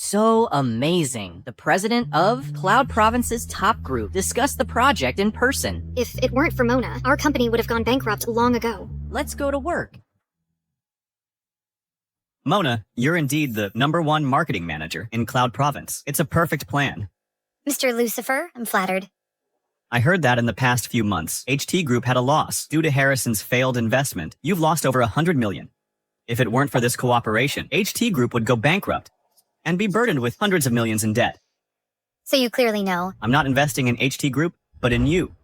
so amazing. The president of Cloud Province's top group discussed the project in person. If it weren't for Mona, our company would have gone bankrupt long ago. Let's go to work. Mona, you're indeed the #1 marketing manager in Cloud Province. It's a perfect plan. Mr. Lucifer, I'm flattered. I heard that in the past few months, HT Group had a loss. Due to Harrison's failed investment, you've lost over 100 million. If it weren't for this cooperation, HT Group would go bankrupt and be burdened with hundreds of millions in debt. So you clearly know. I'm not investing in HT Group, but in you.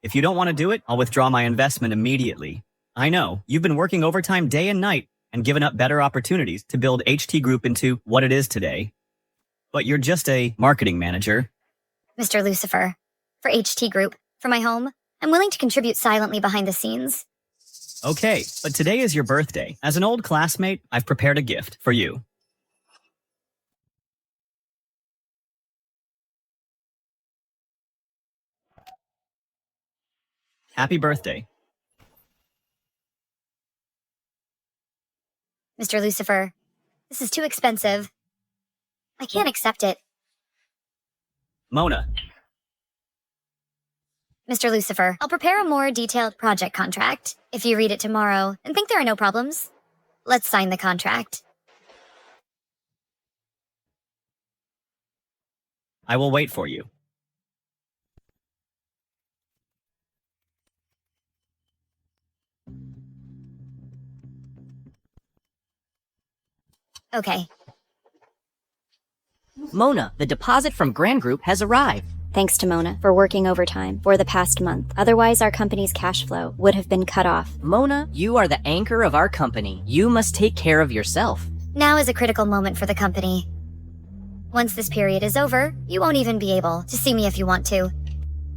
If you don't want to do it, I'll withdraw my investment immediately. I know, you've been working overtime day and night and given up better opportunities to build HT Group into what it is today. But you're just a marketing manager. Mr. Lucifer, for HT Group, for my home, I'm willing to contribute silently behind the scenes. Okay, but today is your birthday. As an old classmate, I've prepared a gift for you. Happy birthday. Mr. Lucifer, this is too expensive. I can't accept it. Mona. Mr. Lucifer, I'll prepare a more detailed project contract. If you read it tomorrow and think there are no problems, let's sign the contract. I will wait for you. Okay. Mona, the deposit from Grand Group has arrived. Thanks to Mona for working overtime for the past month. Otherwise, our company's cash flow would have been cut off. Mona, you are the anchor of our company. You must take care of yourself. Now is a critical moment for the company. Once this period is over, you won't even be able to see me if you want to.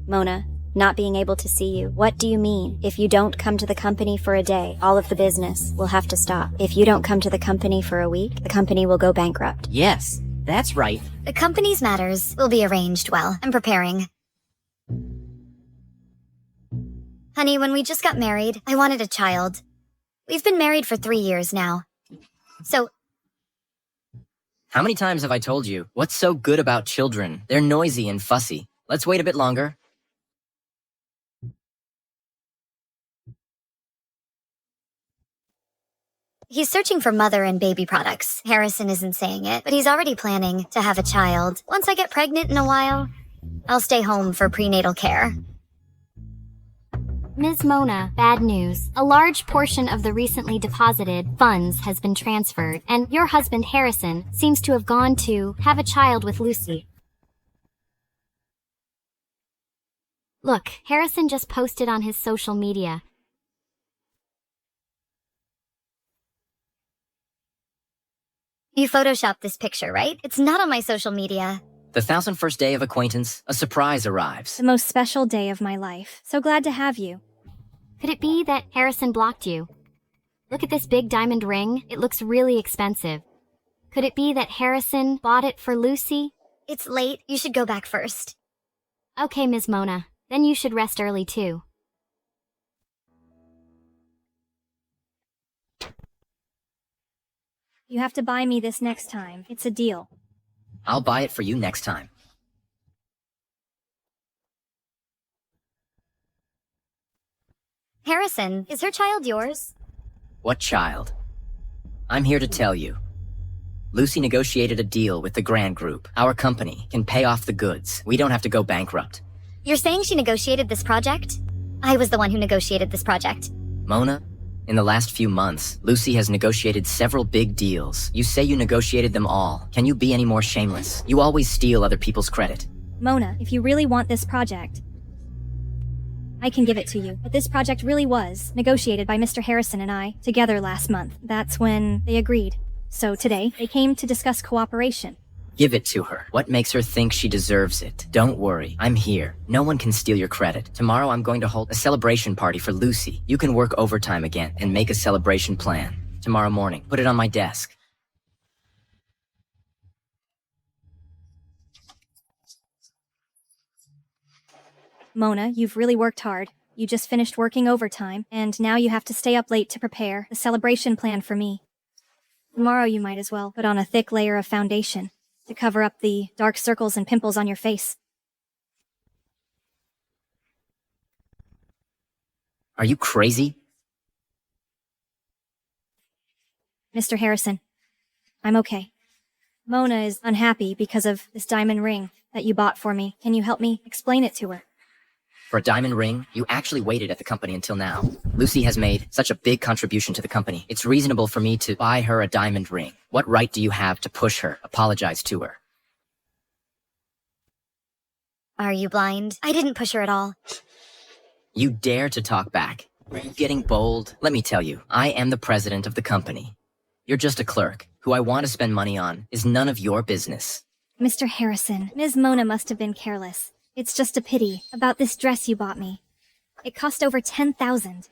Mona, not being able to see you. What do you mean? If you don't come to the company for a day, all of the business will have to stop. If you don't come to the company for a week, the company will go bankrupt. Yes, that's right. The company's matters will be arranged well. I'm preparing. Honey, when we just got married, I wanted a child. We've been married for 3 years now. So, How many times have I told you? What's so good about children? They're noisy and fussy. Let's wait a bit longer. he's searching for mother and baby products. Harrison isn't saying it, but he's already planning to have a child. Once I get pregnant in a while, I'll stay home for prenatal care. Ms. Mona, bad news. A large portion of the recently deposited funds has been transferred, and your husband Harrison seems to have gone to have a child with Lucy. Look, Harrison just posted on his social media. You photoshopped this picture, right? It's not on my social media. The 1001st day of acquaintance, a surprise arrives. The most special day of my life. So glad to have you. Could it be that Harrison blocked you? Look at this big diamond ring. It looks really expensive. Could it be that Harrison bought it for Lucy? It's late. You should go back first. Okay, Ms. Mona. Then you should rest early too. You have to buy me this next time. It's a deal. I'll buy it for you next time. Harrison, is her child yours? What child? I'm here to tell you. Lucy negotiated a deal with the Grand Group. Our company can pay off the goods. We don't have to go bankrupt. You're saying she negotiated this project? I was the one who negotiated this project. Mona, in the last few months, Lucy has negotiated several big deals. You say you negotiated them all. Can you be any more shameless? You always steal other people's credit. Mona, if you really want this project, I can give it to you. But this project really was negotiated by Mr. Harrison and I together last month. That's when they agreed. So today, they came to discuss cooperation. Give it to her. What makes her think she deserves it? Don't worry, I'm here. No one can steal your credit. Tomorrow I'm going to hold a celebration party for Lucy. You can work overtime again and make a celebration plan. Tomorrow morning, put it on my desk. Mona, you've really worked hard. You just finished working overtime, and now you have to stay up late to prepare the celebration plan for me. Tomorrow you might as well put on a thick layer of foundation. to cover up the dark circles and pimples on your face. Are you crazy? Mr. Harrison, I'm okay. Mona is unhappy because of this diamond ring that you bought for me. Can you help me explain it to her? For a diamond ring, you actually waited at the company until now. Lucy has made such a big contribution to the company. It's reasonable for me to buy her a diamond ring. What right do you have to push her? Apologize to her. Are you blind? I didn't push her at all. You dare to talk back? Are you getting bold? Let me tell you, I am the president of the company. You're just a clerk. Who I want to spend money on is none of your business. Mr. Harrison, Ms. Mona must have been careless. It's just a pity about this dress you bought me. It cost over $10,000.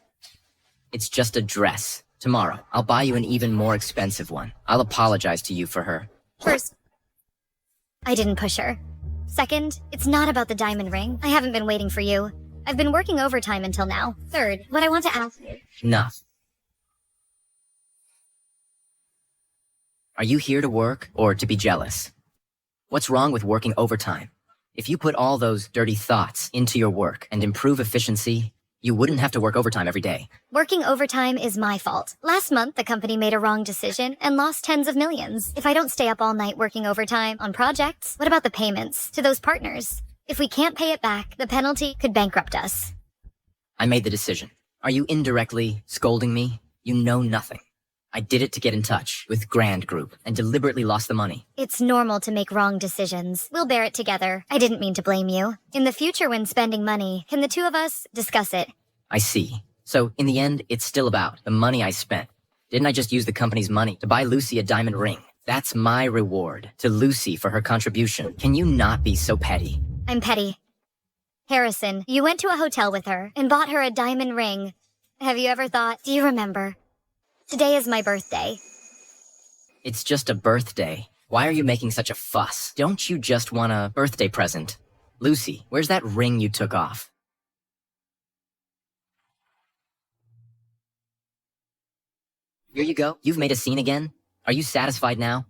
It's just a dress. Tomorrow, I'll buy you an even more expensive one. I'll apologize to you for her. First, I didn't push her. Second, it's not about the diamond ring. I haven't been waiting for you. I've been working overtime until now. Third, what I want to ask you. Enough. Are you here to work or to be jealous? What's wrong with working overtime? If you put all those dirty thoughts into your work and improve efficiency, you wouldn't have to work overtime every day. Working overtime is my fault. Last month, the company made a wrong decision and lost tens of millions. If I don't stay up all night working overtime on projects, what about the payments to those partners? If we can't pay it back, the penalty could bankrupt us. I made the decision. Are you indirectly scolding me? You know nothing. I did it to get in touch with Grand Group and deliberately lost the money. It's normal to make wrong decisions. We'll bear it together. I didn't mean to blame you. In the future when spending money, can the two of us discuss it? I see. So, in the end, it's still about the money I spent. Didn't I just use the company's money to buy Lucy a diamond ring? That's my reward to Lucy for her contribution. Can you not be so petty? I'm petty. Harrison, you went to a hotel with her and bought her a diamond ring. Have you ever thought, do you remember? Today is my birthday. It's just a birthday. Why are you making such a fuss? Don't you just want a birthday present? Lucy, where's that ring you took off? Here you go. You've made a scene again? Are you satisfied now?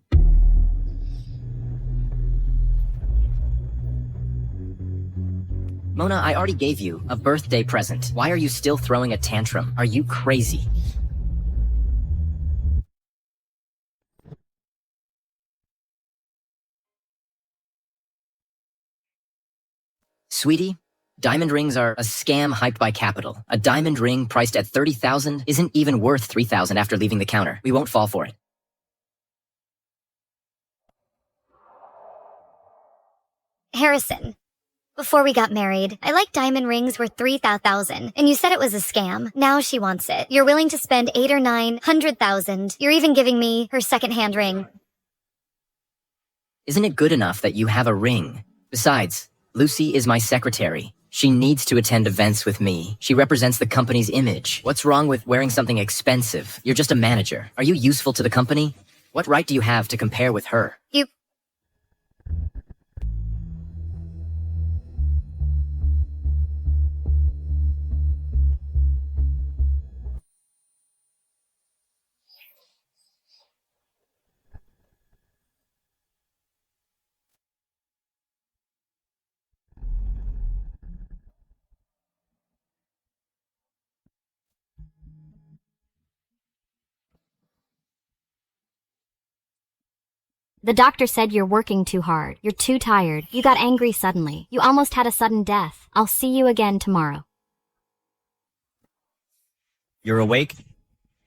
Mona, I already gave you a birthday present. Why are you still throwing a tantrum? Are you crazy? Sweetie, diamond rings are a scam hyped by capital. A diamond ring priced at $30,000 isn't even worth $3,000 after leaving the counter. We won't fall for it. Harrison, before we got married, I liked diamond rings worth $3,000, and you said it was a scam. Now she wants it. You're willing to spend $800,000 or $900,000. You're even giving me her second-hand ring. Isn't it good enough that you have a ring? Besides, Lucy is my secretary. She needs to attend events with me. She represents the company's image. What's wrong with wearing something expensive? You're just a manager. Are you useful to the company? What right do you have to compare with her? You... The doctor said you're working too hard. You're too tired. You got angry suddenly. You almost had a sudden death. I'll see you again tomorrow. You're awake?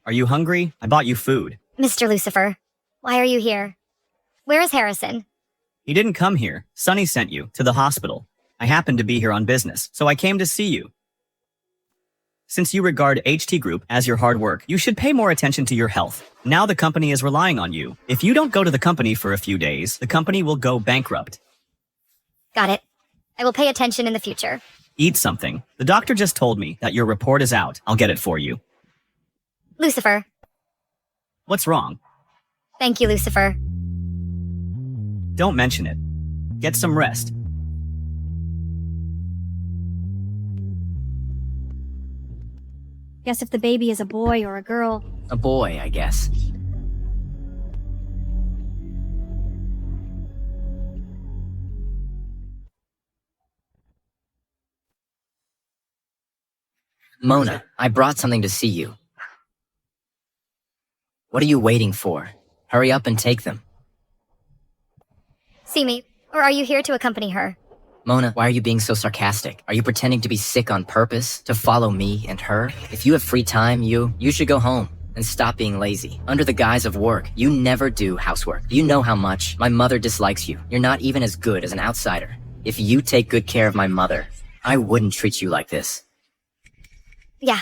Are you hungry? I bought you food. Mr. Lucifer, why are you here? Where is Harrison? He didn't come here. Sonny sent you to the hospital. I happened to be here on business, so I came to see you. Since you regard HT Group as your hard work, you should pay more attention to your health. Now the company is relying on you. If you don't go to the company for a few days, the company will go bankrupt. Got it. I will pay attention in the future. Eat something. The doctor just told me that your report is out. I'll get it for you. Lucifer. What's wrong? Thank you, Lucifer. Don't mention it. Get some rest. Guess if the baby is a boy or a girl... A boy, I guess. Mona, I brought something to see you. What are you waiting for? Hurry up and take them. See me, or are you here to accompany her? Mona, why are you being so sarcastic? Are you pretending to be sick on purpose? To follow me and her? If you have free time, you should go home and stop being lazy. Under the guise of work, you never do housework. Do you know how much my mother dislikes you? You're not even as good as an outsider. If you take good care of my mother, I wouldn't treat you like this. Yeah.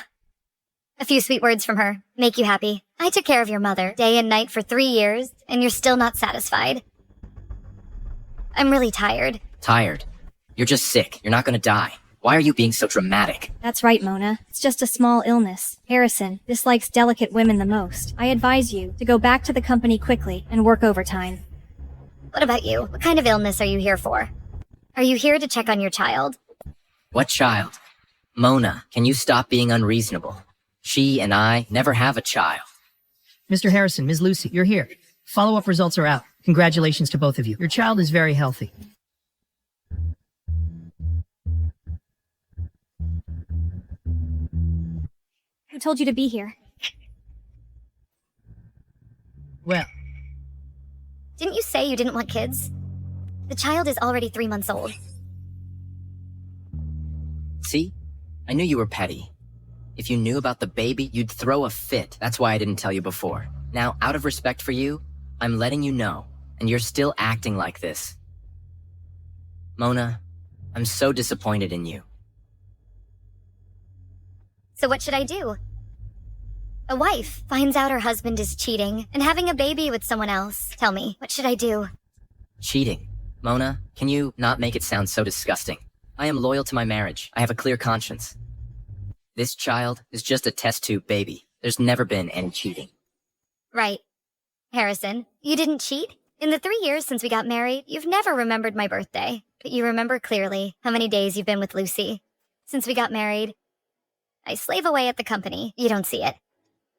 A few sweet words from her. Make you happy. I took care of your mother day and night for 3 years, and you're still not satisfied. I'm really tired. Tired? You're just sick. You're not gonna die. Why are you being so dramatic? That's right, Mona. It's just a small illness. Harrison dislikes delicate women the most. I advise you to go back to the company quickly and work overtime. What about you? What kind of illness are you here for? Are you here to check on your child? What child? Mona, can you stop being unreasonable? She and I never have a child. Mr. Harrison, Ms. Lucy, you're here. Follow-up results are out. Congratulations to both of you. Your child is very healthy. Who told you to be here? Well, Didn't you say you didn't want kids? The child is already 3 months old. See? I knew you were petty. If you knew about the baby, you'd throw a fit. That's why I didn't tell you before. Now, out of respect for you, I'm letting you know, and you're still acting like this. Mona, I'm so disappointed in you. So what should I do? A wife finds out her husband is cheating and having a baby with someone else. Tell me, what should I do? Cheating. Mona, can you not make it sound so disgusting? I am loyal to my marriage. I have a clear conscience. This child is just a test tube baby. There's never been any cheating. Right. Harrison, you didn't cheat? In the 3 years since we got married, you've never remembered my birthday. But you remember clearly how many days you've been with Lucy. Since we got married, I slave away at the company. You don't see it.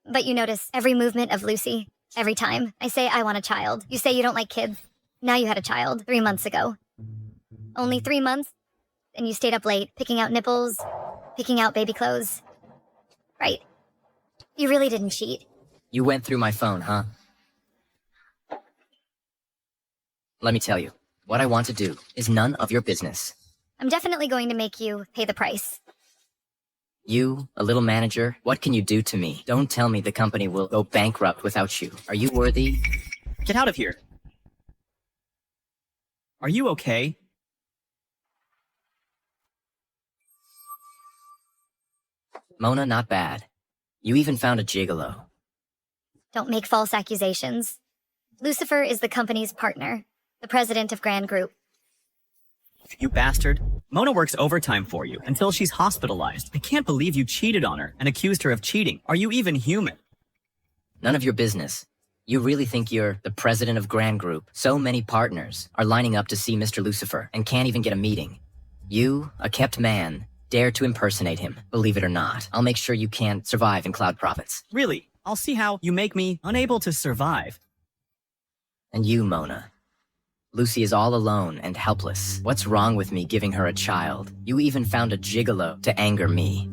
But you notice every movement of Lucy. Every time I say I want a child, you say you don't like kids. Now you had a child 3 months ago. Only 3 months? And you stayed up late, picking out nipples, picking out baby clothes. Right. You really didn't cheat. You went through my phone, huh? Let me tell you, what I want to do is none of your business. I'm definitely going to make you pay the price. You, a little manager, what can you do to me? Don't tell me the company will go bankrupt without you. Are you worthy? Get out of here. Are you okay? Mona, not bad. You even found a gigolo. Don't make false accusations. Lucifer is the company's partner, the president of Grand Group. You bastard. Mona works overtime for you until she's hospitalized. I can't believe you cheated on her and accused her of cheating. Are you even human? None of your business. You really think you're the president of Grand Group? So many partners are lining up to see Mr. Lucifer and can't even get a meeting. You, a kept man, dare to impersonate him. Believe it or not, I'll make sure you can't survive in Cloud Province. Really? I'll see how you make me unable to survive. And you, Mona. Lucy is all alone and helpless. What's wrong with me giving her a child? You even found a gigolo to anger me.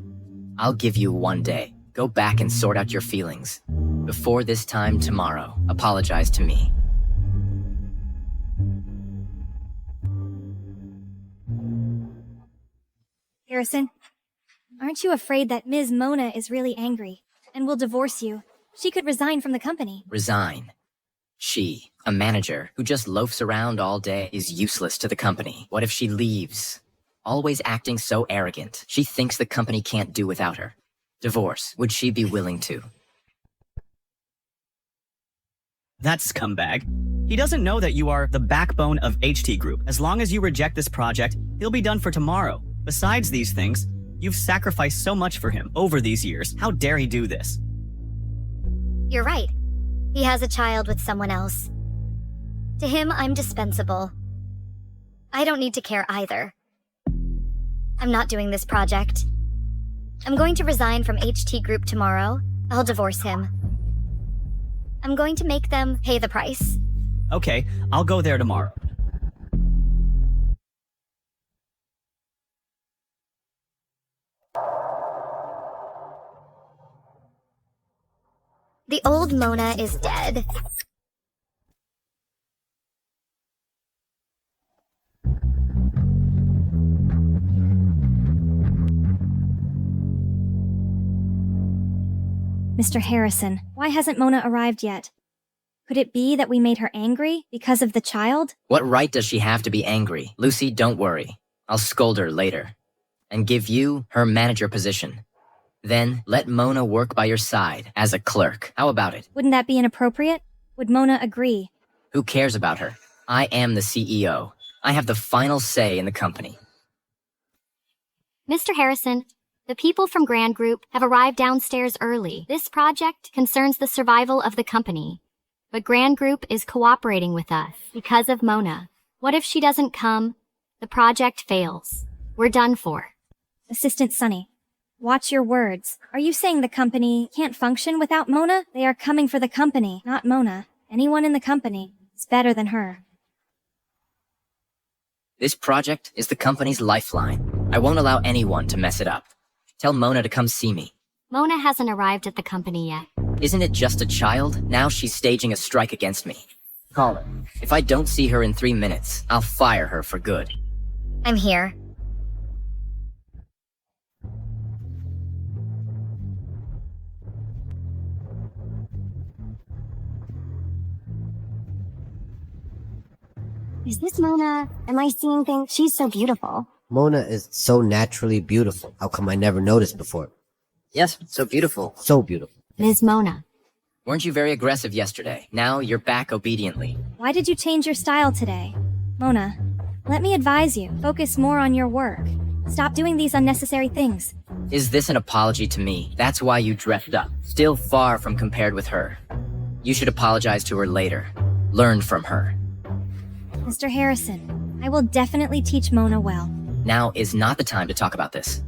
I'll give you 1 day. Go back and sort out your feelings. Before this time tomorrow, apologize to me. Harrison, aren't you afraid that Ms. Mona is really angry and will divorce you? She could resign from the company. Resign. She, a manager who just loafs around all day, is useless to the company. What if she leaves? Always acting so arrogant. She thinks the company can't do without her. Divorce. Would she be willing to? That scumbag. He doesn't know that you are the backbone of HT Group. As long as you reject this project, he'll be done for tomorrow. Besides these things, you've sacrificed so much for him over these years. How dare he do this? You're right. He has a child with someone else. To him, I'm dispensable. I don't need to care either. I'm not doing this project. I'm going to resign from HT Group tomorrow. I'll divorce him. I'm going to make them pay the price. Okay, I'll go there tomorrow. The old Mona is dead. Mr. Harrison, why hasn't Mona arrived yet? Could it be that we made her angry because of the child? What right does she have to be angry? Lucy, don't worry. I'll scold her later. And give you her manager position. Then let Mona work by your side as a clerk. How about it? Wouldn't that be inappropriate? Would Mona agree? Who cares about her? I am the CEO. I have the final say in the company. Mr. Harrison, the people from Grand Group have arrived downstairs early. This project concerns the survival of the company. But Grand Group is cooperating with us because of Mona. What if she doesn't come? The project fails. We're done for. Assistant Sunny, watch your words. Are you saying the company can't function without Mona? They are coming for the company, not Mona. Anyone in the company is better than her. This project is the company's lifeline. I won't allow anyone to mess it up. Tell Mona to come see me. Mona hasn't arrived at the company yet. Isn't it just a child? Now she's staging a strike against me. Call her. If I don't see her in 3 minutes, I'll fire her for good. I'm here. Is this Mona? Am I seeing things? She's so beautiful. Mona is so naturally beautiful. How come I never noticed before? Yes, so beautiful. So beautiful. Ms. Mona. Weren't you very aggressive yesterday? Now you're back obediently. Why did you change your style today? Mona, let me advise you. Focus more on your work. Stop doing these unnecessary things. Is this an apology to me? That's why you dressed up. Still far from compared with her. You should apologize to her later. Learn from her. Mr. Harrison, I will definitely teach Mona well. Now is not the time to talk about this.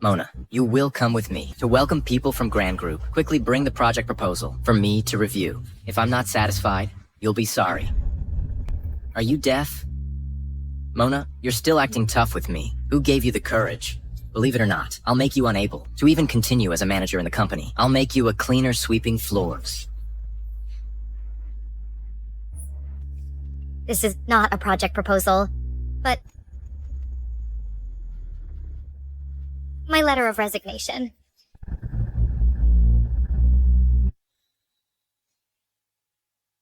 Mona, you will come with me to welcome people from Grand Group. Quickly bring the project proposal for me to review. If I'm not satisfied, you'll be sorry. Are you deaf? Mona, you're still acting tough with me. Who gave you the courage? Believe it or not, I'll make you unable to even continue as a manager in the company. I'll make you a cleaner sweeping floors. This is not a project proposal, but my letter of resignation.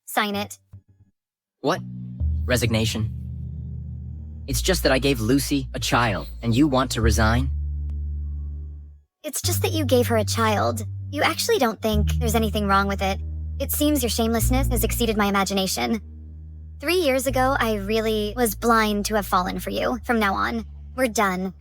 Sign it. What? Resignation? It's just that I gave Lucy a child, and you want to resign? It's just that you gave her a child. You actually don't think there's anything wrong with it. It seems your shamelessness has exceeded my imagination. 3 years ago, I really was blind to have fallen for you. From now on, we're done.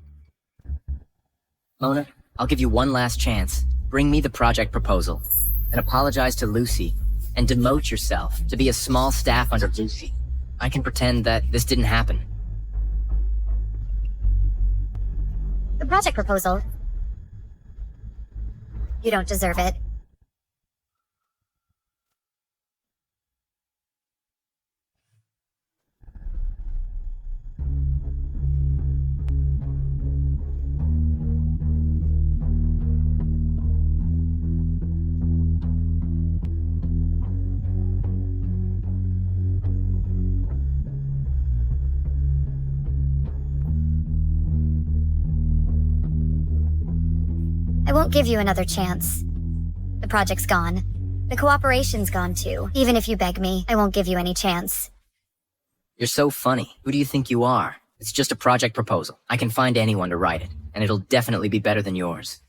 Mona, I'll give you one last chance. Bring me the project proposal, and apologize to Lucy, and demote yourself to be a small staff under Lucy. I can pretend that this didn't happen. The project proposal? You don't deserve it. I won't give you another chance. The project's gone. The cooperation's gone too. Even if you beg me, I won't give you any chance. You're so funny. Who do you think you are? It's just a project proposal. I can find anyone to write it, and it'll definitely be better than yours.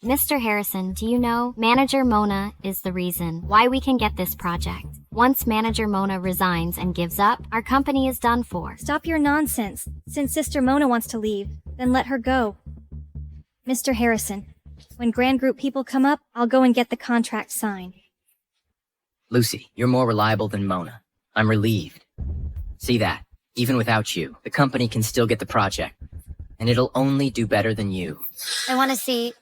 Mr. Harrison, do you know Manager Mona is the reason why we can get this project? Once Manager Mona resigns and gives up, our company is done for. Stop your nonsense. Since Sister Mona wants to leave, then let her go. Mr. Harrison, when Grand Group people come up, I'll go and get the contract signed. Lucy, you're more reliable than Mona. I'm relieved. See that? Even without you, the company can still get the project. And it'll only do better than you. I want to see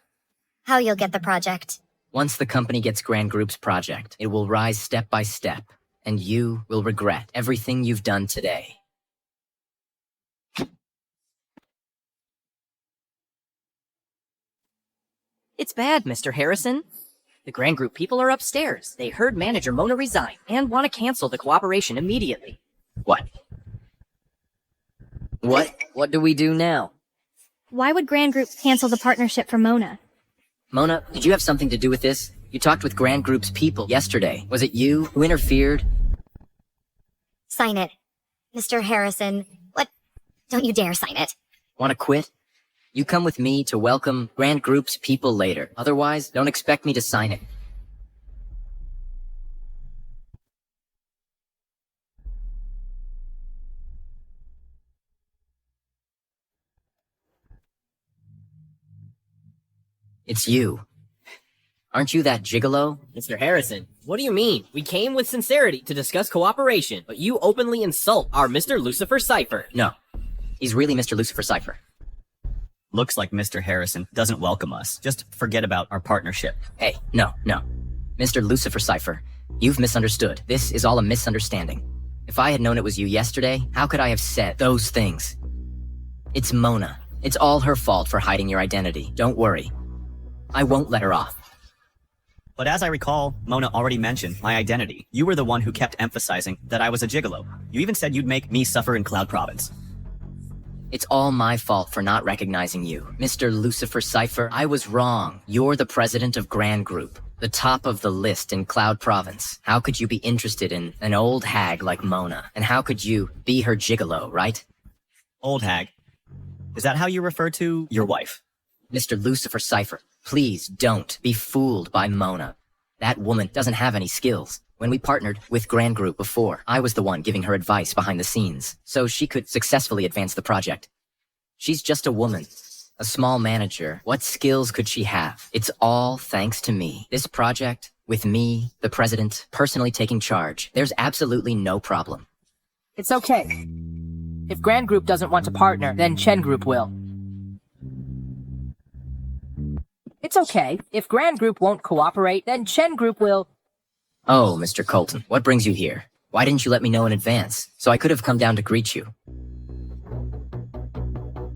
how you'll get the project. Once the company gets Grand Group's project, it will rise step by step. And you will regret everything you've done today. It's bad, Mr. Harrison. The Grand Group people are upstairs. They heard manager Mona resign and want to cancel the cooperation immediately. What? What do we do now? Why would Grand Group cancel the partnership for Mona? Mona, did you have something to do with this? You talked with Grand Group's people yesterday. Was it you who interfered? Sign it. Mr. Harrison. What? Don't you dare sign it. Want to quit? You come with me to welcome Grand Group's people later. Otherwise, don't expect me to sign it. It's you. Aren't you that gigolo? Mr. Harrison, what do you mean? We came with sincerity to discuss cooperation, but you openly insult our Mr. Lucifer Cypher. No. He's really Mr. Lucifer Cypher. Looks like Mr. Harrison doesn't welcome us. Just forget about our partnership. Hey, no. Mr. Lucifer Cypher, you've misunderstood. This is all a misunderstanding. If I had known it was you yesterday, how could I have said those things? It's Mona. It's all her fault for hiding your identity. Don't worry. I won't let her off. But as I recall, Mona already mentioned my identity. You were the one who kept emphasizing that I was a gigolo. You even said you'd make me suffer in Cloud Province. It's all my fault for not recognizing you. Mr. Lucifer Cypher, I was wrong. You're the president of Grand Group, the top of the list in Cloud Province. How could you be interested in an old hag like Mona? And how could you be her gigolo, right? Old hag? Is that how you refer to your wife? Mr. Lucifer Cypher, please don't be fooled by Mona. That woman doesn't have any skills. When we partnered with Grand Group before, I was the one giving her advice behind the scenes, so she could successfully advance the project. She's just a woman, a small manager. What skills could she have? It's all thanks to me. This project, with me, the president, personally taking charge, there's absolutely no problem. It's okay. If Grand Group doesn't want to partner, then Chen Group will. It's okay. If Grand Group won't cooperate, then Chen Group will. Oh, Mr. Colton, what brings you here? Why didn't you let me know in advance, so I could have come down to greet you?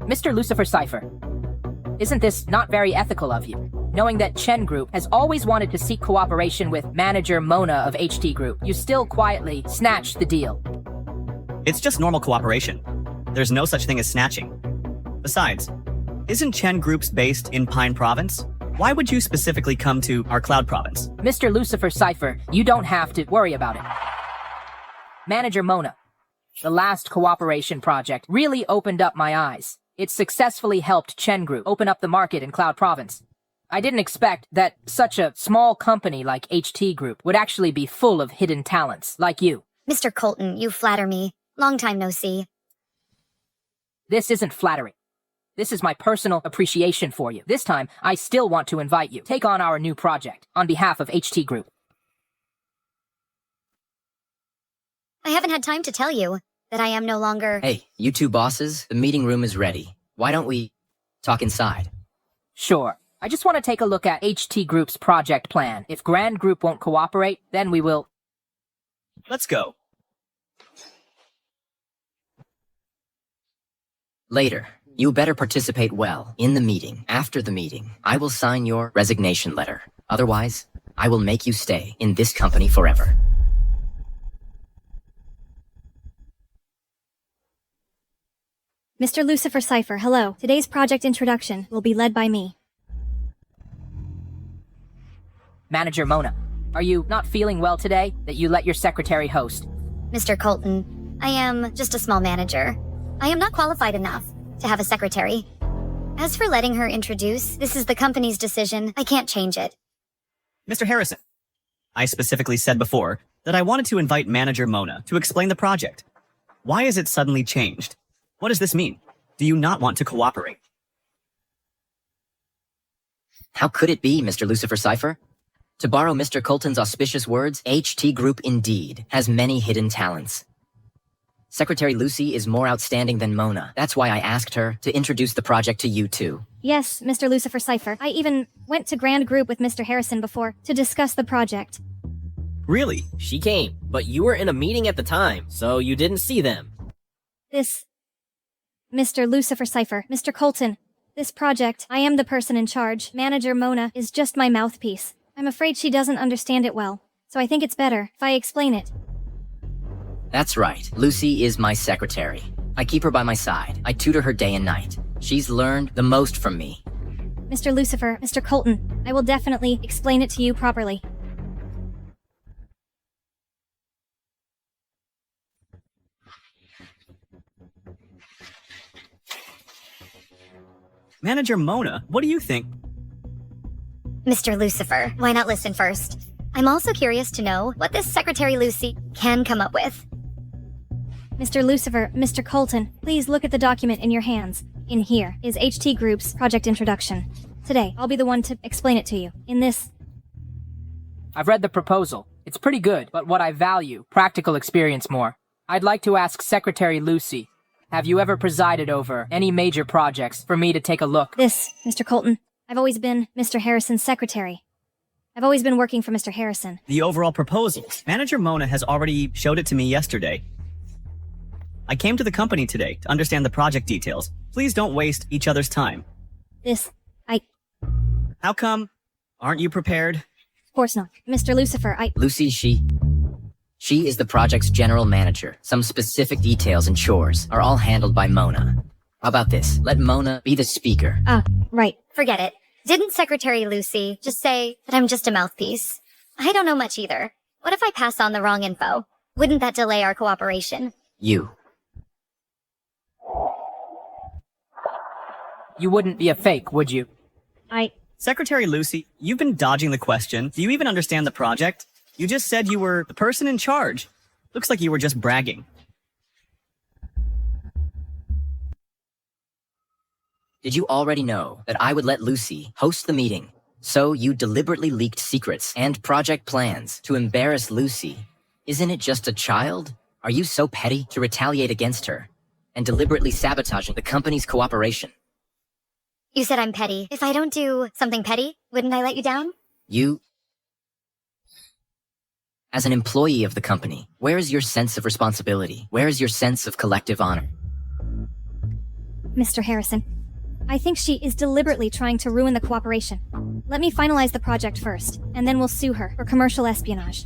Mr. Lucifer Cypher, isn't this not very ethical of you? Knowing that Chen Group has always wanted to seek cooperation with manager Mona of HT Group, you still quietly snatched the deal. It's just normal cooperation. There's no such thing as snatching. Besides, isn't Chen Group's based in Pine Province? Why would you specifically come to our Cloud Province? Mr. Lucifer Cypher, you don't have to worry about it. Manager Mona, the last cooperation project really opened up my eyes. It successfully helped Chen Group open up the market in Cloud Province. I didn't expect that such a small company like HT Group would actually be full of hidden talents like you. Mr. Colton, you flatter me. Long time no see. This isn't flattering. This is my personal appreciation for you. This time, I still want to invite you. Take on our new project on behalf of HT Group. I haven't had time to tell you that I am no longer... Hey, you two bosses, the meeting room is ready. Why don't we talk inside? Sure. I just want to take a look at HT Group's project plan. If Grand Group won't cooperate, then we will... Let's go. Later. You better participate well in the meeting. After the meeting, I will sign your resignation letter. Otherwise, I will make you stay in this company forever. Mr. Lucifer Cypher, hello. Today's project introduction will be led by me. Manager Mona, are you not feeling well today that you let your secretary host? Mr. Colton, I am just a small manager. I am not qualified enough to have a secretary. As for letting her introduce, this is the company's decision. I can't change it. Mr. Harrison, I specifically said before that I wanted to invite Manager Mona to explain the project. Why is it suddenly changed? What does this mean? Do you not want to cooperate? How could it be, Mr. Lucifer Cypher? To borrow Mr. Colton's auspicious words, HT Group indeed has many hidden talents. Secretary Lucy is more outstanding than Mona. That's why I asked her to introduce the project to you two. Yes, Mr. Lucifer Cypher. I even went to Grand Group with Mr. Harrison before to discuss the project. Really? She came, but you were in a meeting at the time, so you didn't see them. Mr. Lucifer Cypher, Mr. Colton, this project, I am the person in charge. Manager Mona is just my mouthpiece. I'm afraid she doesn't understand it well, so I think it's better if I explain it. That's right. Lucy is my secretary. I keep her by my side. I tutor her day and night. She's learned the most from me. Mr. Lucifer, Mr. Colton, I will definitely explain it to you properly. Manager Mona, what do you think? Mr. Lucifer, why not listen first? I'm also curious to know what this Secretary Lucy can come up with. Mr. Lucifer, Mr. Colton, please look at the document in your hands. In here is HT Group's project introduction. Today, I'll be the one to explain it to you. In this... I've read the proposal. It's pretty good, but what I value, practical experience more. I'd like to ask Secretary Lucy, have you ever presided over any major projects for me to take a look? This, Mr. Colton, I've always been Mr. Harrison's secretary. I've always been working for Mr. Harrison. The overall proposals. Manager Mona has already showed it to me yesterday. I came to the company today to understand the project details. Please don't waste each other's time. How come? Aren't you prepared? Of course not. Mr. Lucifer, Lucy, she is the project's general manager. Some specific details and chores are all handled by Mona. How about this? Let Mona be the speaker. Right. Forget it. Didn't Secretary Lucy just say that I'm just a mouthpiece? I don't know much either. What if I pass on the wrong info? Wouldn't that delay our cooperation? You wouldn't be a fake, would you? Secretary Lucy, you've been dodging the question. Do you even understand the project? You just said you were the person in charge. Looks like you were just bragging. Did you already know that I would let Lucy host the meeting? So you deliberately leaked secrets and project plans to embarrass Lucy. Isn't it just a child? Are you so petty to retaliate against her and deliberately sabotaging the company's cooperation? You said I'm petty. If I don't do something petty, wouldn't I let you down? You, as an employee of the company, where is your sense of responsibility? Where is your sense of collective honor? Mr. Harrison, I think she is deliberately trying to ruin the cooperation. Let me finalize the project first, and then we'll sue her for commercial espionage.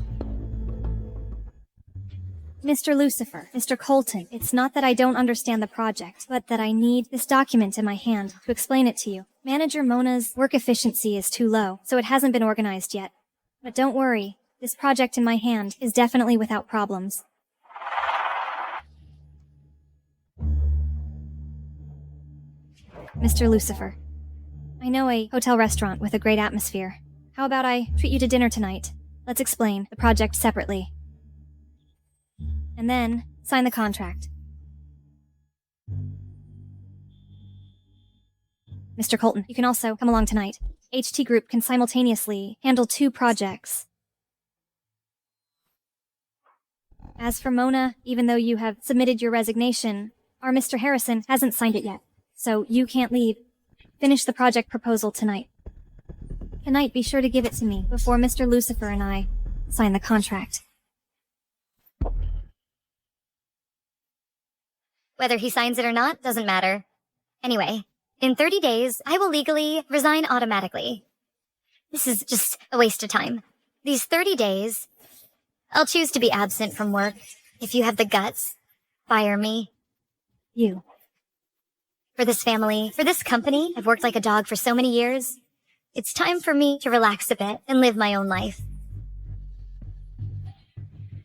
Mr. Lucifer, Mr. Colton, it's not that I don't understand the project, but that I need this document in my hand to explain it to you. Manager Mona's work efficiency is too low, so it hasn't been organized yet. But don't worry, this project in my hand is definitely without problems. Mr. Lucifer, I know a hotel restaurant with a great atmosphere. How about I treat you to dinner tonight? Let's explain the project separately. And then, sign the contract. Mr. Colton, you can also come along tonight. HT Group can simultaneously handle 2 projects. As for Mona, even though you have submitted your resignation, our Mr. Harrison hasn't signed it yet, so you can't leave. Finish the project proposal tonight. Tonight, be sure to give it to me before Mr. Lucifer and I sign the contract. Whether he signs it or not doesn't matter. Anyway, in 30 days, I will legally resign automatically. This is just a waste of time. These 30 days, I'll choose to be absent from work. If you have the guts, fire me. You. For this family, for this company, I've worked like a dog for so many years. It's time for me to relax a bit and live my own life.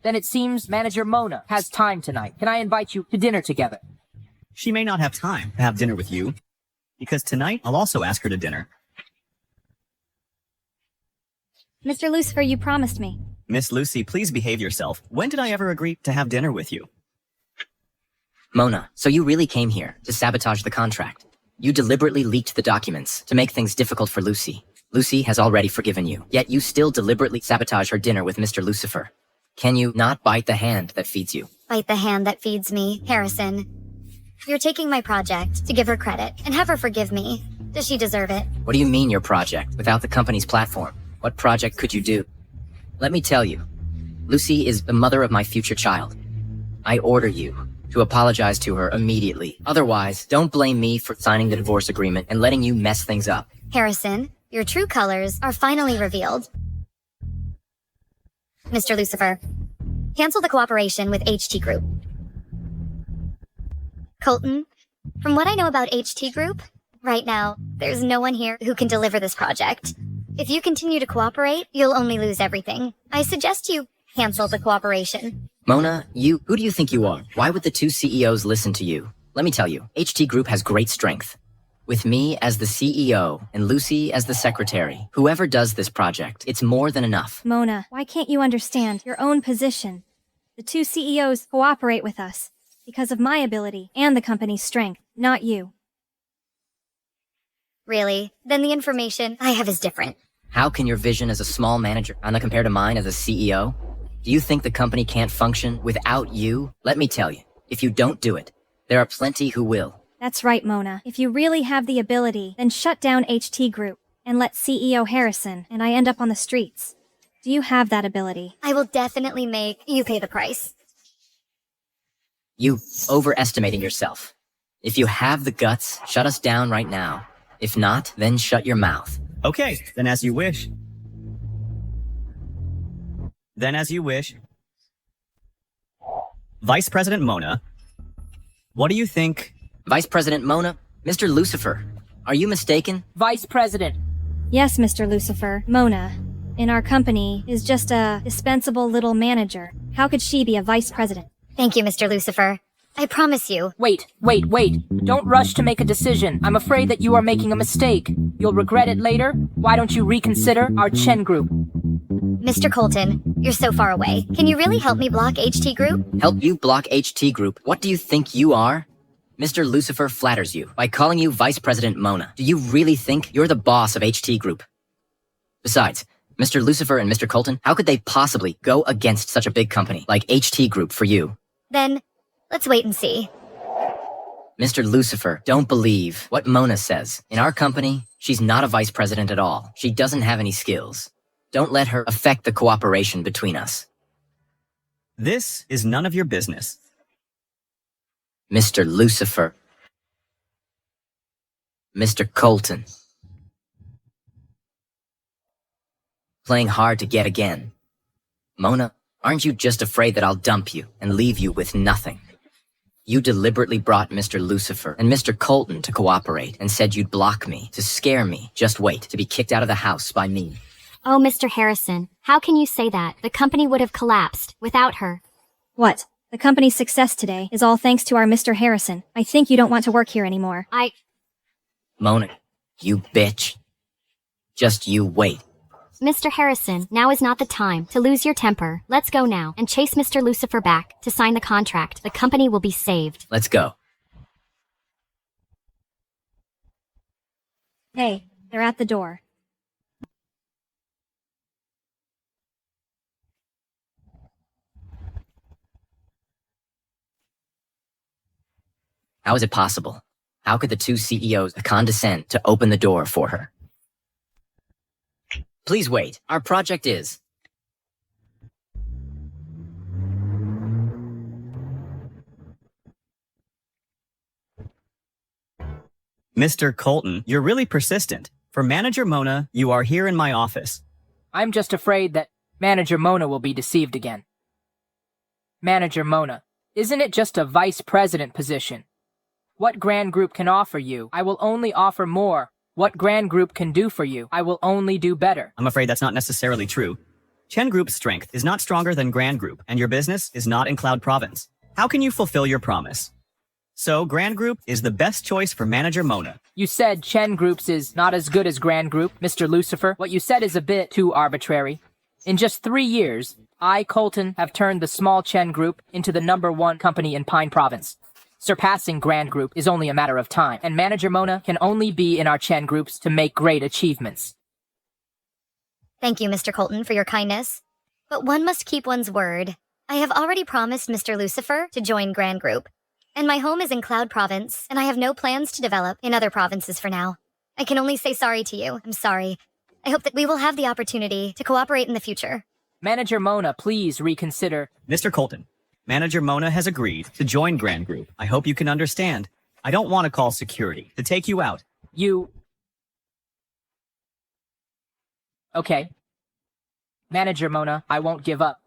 Then it seems Manager Mona has time tonight. Can I invite you to dinner together? She may not have time to have dinner with you, because tonight I'll also ask her to dinner. Mr. Lucifer, you promised me. Miss Lucy, please behave yourself. When did I ever agree to have dinner with you? Mona, so you really came here to sabotage the contract. You deliberately leaked the documents to make things difficult for Lucy. Lucy has already forgiven you, yet you still deliberately sabotage her dinner with Mr. Lucifer. Can you not bite the hand that feeds you? Bite the hand that feeds me, Harrison. You're taking my project to give her credit and have her forgive me. Does she deserve it? What do you mean your project without the company's platform? What project could you do? Let me tell you, Lucy is the mother of my future child. I order you to apologize to her immediately. Otherwise, don't blame me for signing the divorce agreement and letting you mess things up. Harrison, your true colors are finally revealed. Mr. Lucifer. Cancel the cooperation with HT Group. Colton, from what I know about HT Group, right now, there's no one here who can deliver this project. If you continue to cooperate, you'll only lose everything. I suggest you cancel the cooperation. Mona, who do you think you are? Why would the two CEOs listen to you? Let me tell you, HT Group has great strength. With me as the CEO and Lucy as the secretary, whoever does this project, it's more than enough. Mona, why can't you understand your own position? The two CEOs cooperate with us because of my ability and the company's strength, not you. Really? Then the information I have is different. How can your vision as a small manager compare to mine as a CEO? Do you think the company can't function without you? Let me tell you, if you don't do it, there are plenty who will. That's right, Mona. If you really have the ability, then shut down HT Group and let CEO Harrison and I end up on the streets. Do you have that ability? I will definitely make you pay the price. You overestimating yourself. If you have the guts, shut us down right now. If not, then shut your mouth. Okay, then as you wish. Then as you wish. Vice President Mona, what do you think? Vice President Mona, Mr. Lucifer, are you mistaken? Vice President. Yes, Mr. Lucifer. Mona, in our company, is just a dispensable little manager. How could she be a vice president? Thank you, Mr. Lucifer. I promise you. Wait. Don't rush to make a decision. I'm afraid that you are making a mistake. You'll regret it later. Why don't you reconsider our Chen Group? Mr. Colton, you're so far away. Can you really help me block HT Group? Help you block HT Group? What do you think you are? Mr. Lucifer flatters you by calling you Vice President Mona. Do you really think you're the boss of HT Group? Besides, Mr. Lucifer and Mr. Colton, how could they possibly go against such a big company like HT Group for you? Then, let's wait and see. Mr. Lucifer, don't believe what Mona says. In our company, she's not a vice president at all. She doesn't have any skills. Don't let her affect the cooperation between us. This is none of your business. Mr. Lucifer. Mr. Colton. Playing hard to get again. Mona, aren't you just afraid that I'll dump you and leave you with nothing? You deliberately brought Mr. Lucifer and Mr. Colton to cooperate and said you'd block me, to scare me. Just wait to be kicked out of the house by me. Oh, Mr. Harrison, how can you say that? The company would have collapsed without her. What? The company's success today is all thanks to our Mr. Harrison. I think you don't want to work here anymore. Mona, you bitch. Just you wait. Mr. Harrison, now is not the time to lose your temper. Let's go now and chase Mr. Lucifer back to sign the contract. The company will be saved. Let's go. Hey, they're at the door. How is it possible? How could the two CEOs condescend to open the door for her? Please wait. Our project is... Mr. Colton, you're really persistent. For Manager Mona, you are here in my office. I'm just afraid that Manager Mona will be deceived again. Manager Mona, isn't it just a vice president position? What Grand Group can offer you, I will only offer more. What Grand Group can do for you, I will only do better. I'm afraid that's not necessarily true. Chen Group's strength is not stronger than Grand Group, and your business is not in Cloud Province. How can you fulfill your promise? So, Grand Group is the best choice for Manager Mona. You said Chen Group's is not as good as Grand Group, Mr. Lucifer. What you said is a bit too arbitrary. In just 3 years, I, Colton, have turned the small Chen Group into the #1 company in Pine Province. Surpassing Grand Group is only a matter of time, and Manager Mona can only be in our Chen Groups to make great achievements. Thank you, Mr. Colton, for your kindness. But one must keep one's word. I have already promised Mr. Lucifer to join Grand Group. And my home is in Cloud Province, and I have no plans to develop in other provinces for now. I can only say sorry to you. I'm sorry. I hope that we will have the opportunity to cooperate in the future. Manager Mona, please reconsider. Mr. Colton, Manager Mona has agreed to join Grand Group. I hope you can understand. I don't want to call security to take you out. Okay. Manager Mona, I won't give up.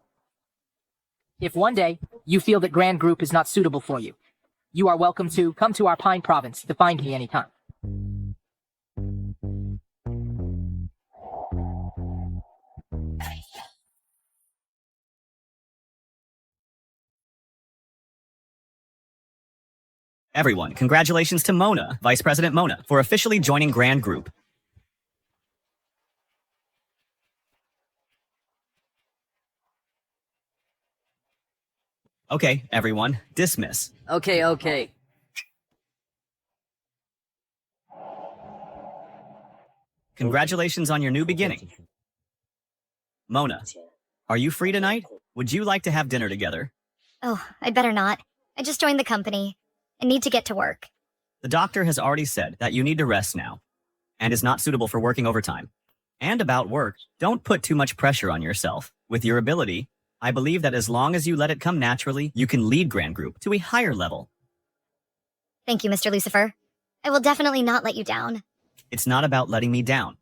If one day you feel that Grand Group is not suitable for you, you are welcome to come to our Pine Province to find me anytime. Everyone, congratulations to Mona, Vice President Mona, for officially joining Grand Group. Okay, everyone, dismiss. Okay. Congratulations on your new beginning. Mona, are you free tonight? Would you like to have dinner together? Oh, I'd better not. I just joined the company. I need to get to work. The doctor has already said that you need to rest now, and is not suitable for working overtime. And about work, don't put too much pressure on yourself. With your ability, I believe that as long as you let it come naturally, you can lead Grand Group to a higher level. Thank you, Mr. Lucifer. I will definitely not let you down. It's not about letting me down.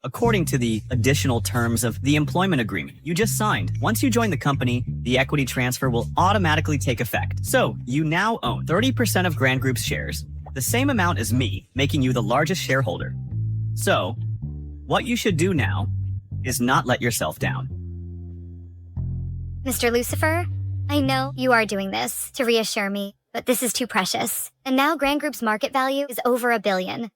According to the additional terms of the employment agreement you just signed, once you join the company, the equity transfer will automatically take effect. So, you now own 30% of Grand Group's shares, the same amount as me, making you the largest shareholder. So, what you should do now is not let yourself down. Mr. Lucifer, I know you are doing this to reassure me, but this is too precious. And now Grand Group's market value is over $1 billion.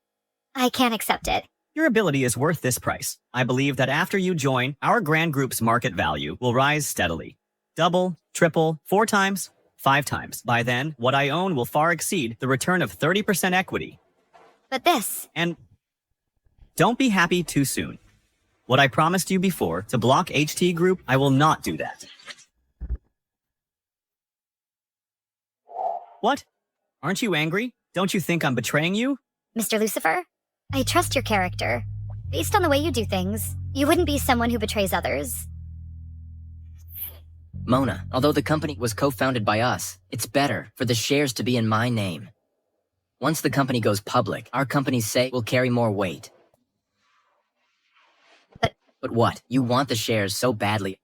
I can't accept it. Your ability is worth this price. I believe that after you join, our Grand Group's market value will rise steadily. Double, triple, 4 times, 5 times. By then, what I own will far exceed the return of 30% equity. But this... And don't be happy too soon. What I promised you before, to block HT Group, I will not do that. What? Aren't you angry? Don't you think I'm betraying you? Mr. Lucifer, I trust your character. Based on the way you do things, you wouldn't be someone who betrays others. Mona, although the company was co-founded by us, it's better for the shares to be in my name. Once the company goes public, our company's say will carry more weight. But what? You want the shares so badly.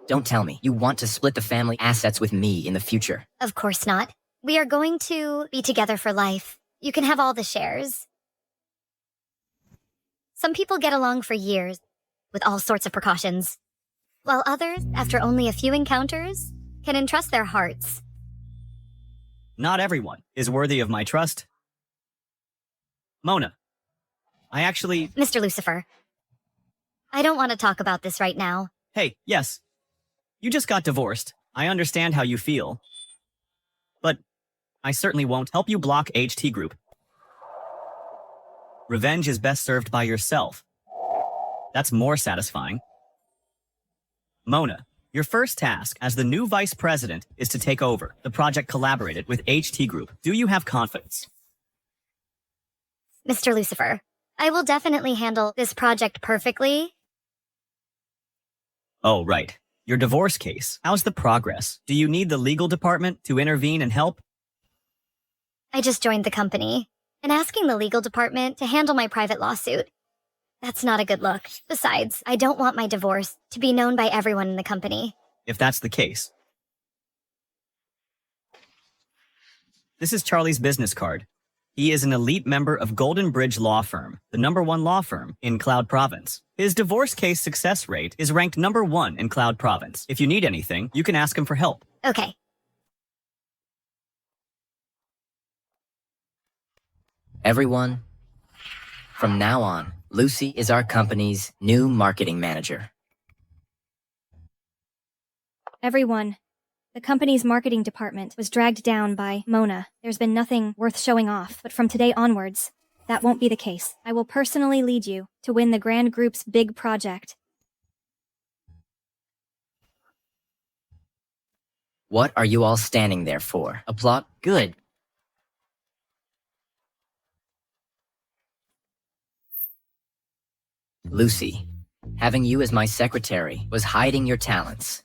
Don't tell me you want to split the family assets with me in the future. Of course not. We are going to be together for life. You can have all the shares. Some people get along for years, with all sorts of precautions, while others, after only a few encounters, can entrust their hearts. Not everyone is worthy of my trust. Mona, I actually... Mr. Lucifer, I don't want to talk about this right now. Hey, yes. You just got divorced. I understand how you feel. But I certainly won't help you block HT Group. Revenge is best served by yourself. That's more satisfying. Mona, your first task as the new vice president is to take over. The project collaborated with HT Group. Do you have confidence? Mr. Lucifer, I will definitely handle this project perfectly. Oh, right. Your divorce case. How's the progress? Do you need the legal department to intervene and help? I just joined the company, and asking the legal department to handle my private lawsuit. That's not a good look. Besides, I don't want my divorce to be known by everyone in the company. If that's the case. This is Charlie's business card. He is an elite member of Golden Bridge Law Firm, the #1 law firm in Cloud Province. His divorce case success rate is ranked #1 in Cloud Province. If you need anything, you can ask him for help. Okay. Everyone, from now on, Lucy is our company's new marketing manager. Everyone, the company's marketing department was dragged down by Mona. There's been nothing worth showing off, but from today onwards, that won't be the case. I will personally lead you to win the Grand Group's big project. What are you all standing there for? A plot? Good. Lucy, having you as my secretary was hiding your talents.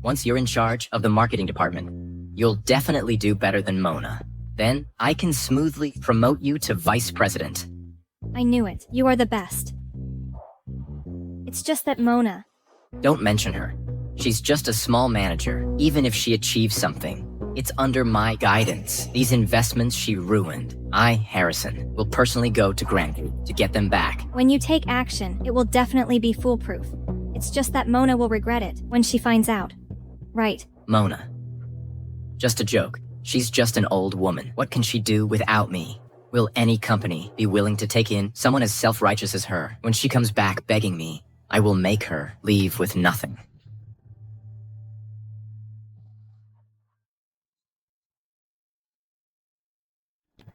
Once you're in charge of the marketing department, you'll definitely do better than Mona. Then I can smoothly promote you to vice president. I knew it. You are the best. It's just that Mona... Don't mention her. She's just a small manager, even if she achieves something. It's under my guidance. These investments she ruined. I, Harrison, will personally go to Grand Group to get them back. When you take action, it will definitely be foolproof. It's just that Mona will regret it when she finds out. Right. Mona. Just a joke. She's just an old woman. What can she do without me? Will any company be willing to take in someone as self-righteous as her? When she comes back begging me, I will make her leave with nothing.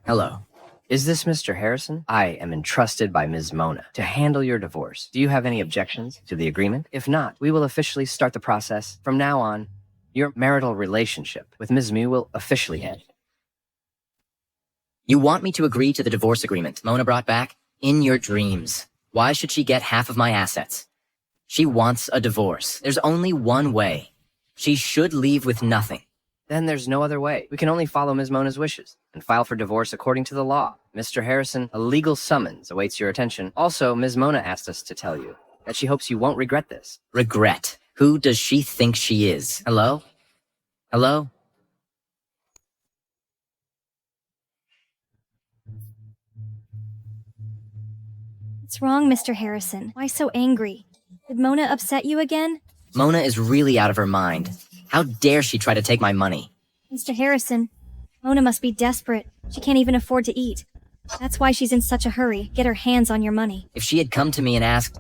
Hello. Is this Mr. Harrison? I am entrusted by Ms. Mona to handle your divorce. Do you have any objections to the agreement? If not, we will officially start the process. From now on, your marital relationship with Ms. Mew will officially end. You want me to agree to the divorce agreement Mona brought back? In your dreams. Why should she get half of my assets? She wants a divorce. There's only one way. She should leave with nothing. Then there's no other way. We can only follow Ms. Mona's wishes and file for divorce according to the law. Mr. Harrison, a legal summons awaits your attention. Also, Ms. Mona asked us to tell you that she hopes you won't regret this. Regret? Who does she think she is? Hello? Hello? What's wrong, Mr. Harrison? Why so angry? Did Mona upset you again? Mona is really out of her mind. How dare she try to take my money? Mr. Harrison, Mona must be desperate. She can't even afford to eat. That's why she's in such a hurry. Get her hands on your money. If she had come to me and asked,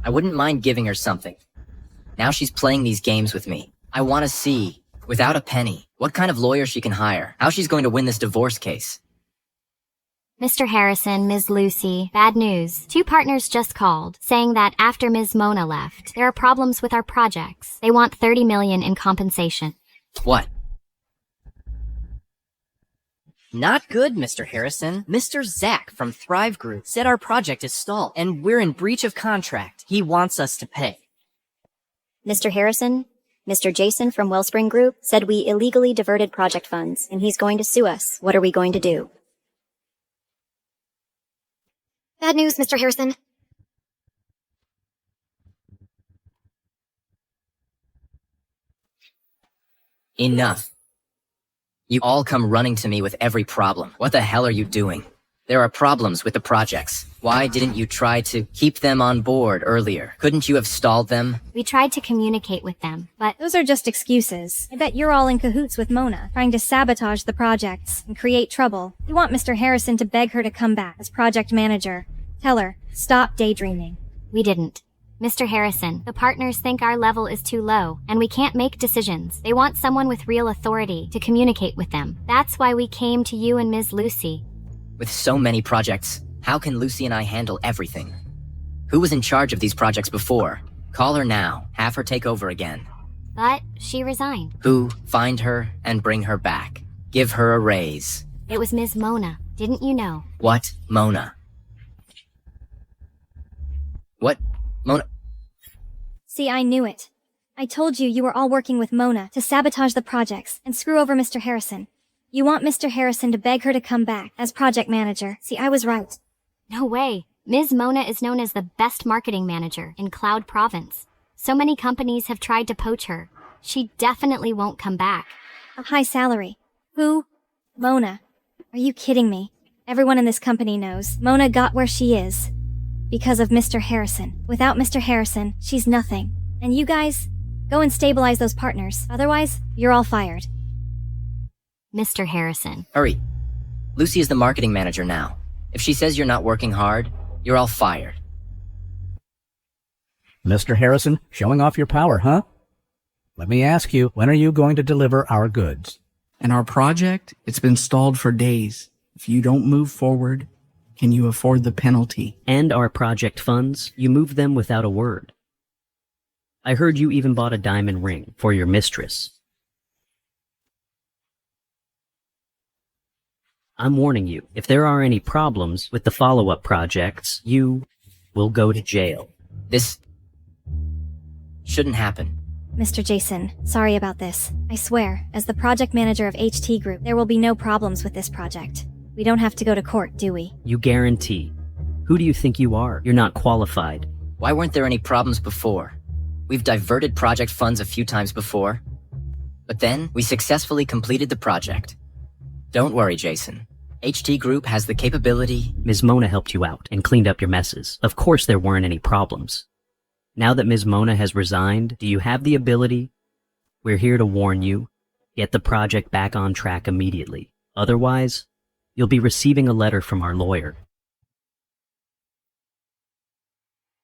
I wouldn't mind giving her something. Now she's playing these games with me. I want to see, without a penny, what kind of lawyer she can hire, how she's going to win this divorce case. Mr. Harrison, Ms. Lucy, bad news. 2 partners just called, saying that after Ms. Mona left, there are problems with our projects. They want $30 million in compensation. What? Not good, Mr. Harrison. Mr. Zach from Thrive Group said our project is stalled, and we're in breach of contract. He wants us to pay. Mr. Harrison, Mr. Jason from Wellspring Group said we illegally diverted project funds, and he's going to sue us. What are we going to do? Bad news, Mr. Harrison. Enough. You all come running to me with every problem. What the hell are you doing? There are problems with the projects. Why didn't you try to keep them on board earlier? Couldn't you have stalled them? We tried to communicate with them, but those are just excuses. I bet you're all in cahoots with Mona, trying to sabotage the projects and create trouble. You want Mr. Harrison to beg her to come back as project manager. Tell her, stop daydreaming. We didn't. Mr. Harrison, the partners think our level is too low, and we can't make decisions. They want someone with real authority to communicate with them. That's why we came to you and Ms. Lucy. With so many projects, how can Lucy and I handle everything? Who was in charge of these projects before? Call her now. Have her take over again. But she resigned. Who? Find her and bring her back. Give her a raise. It was Ms. Mona. Didn't you know? What? Mona? What? Mona? See, I knew it. I told you you were all working with Mona to sabotage the projects and screw over Mr. Harrison. You want Mr. Harrison to beg her to come back as project manager. See, I was right. No way. Ms. Mona is known as the best marketing manager in Cloud Province. So many companies have tried to poach her. She definitely won't come back. A high salary. Who? Mona. Are you kidding me? Everyone in this company knows Mona got where she is because of Mr. Harrison. Without Mr. Harrison, she's nothing. And you guys, go and stabilize those partners. Otherwise, you're all fired. Mr. Harrison. Hurry. Lucy is the marketing manager now. If she says you're not working hard, you're all fired. Mr. Harrison, showing off your power, huh? Let me ask you, when are you going to deliver our goods? And our project? It's been stalled for days. If you don't move forward, can you afford the penalty? And our project funds? You moved them without a word. I heard you even bought a diamond ring for your mistress. I'm warning you, if there are any problems with the follow-up projects, you will go to jail. This shouldn't happen. Mr. Jason, sorry about this. I swear, as the project manager of HT Group, there will be no problems with this project. We don't have to go to court, do we? You guarantee. Who do you think you are? You're not qualified. Why weren't there any problems before? We've diverted project funds a few times before, but then we successfully completed the project. Don't worry, Jason. HT Group has the capability. Ms. Mona helped you out and cleaned up your messes. Of course there weren't any problems. Now that Ms. Mona has resigned, do you have the ability? We're here to warn you. Get the project back on track immediately. Otherwise, you'll be receiving a letter from our lawyer.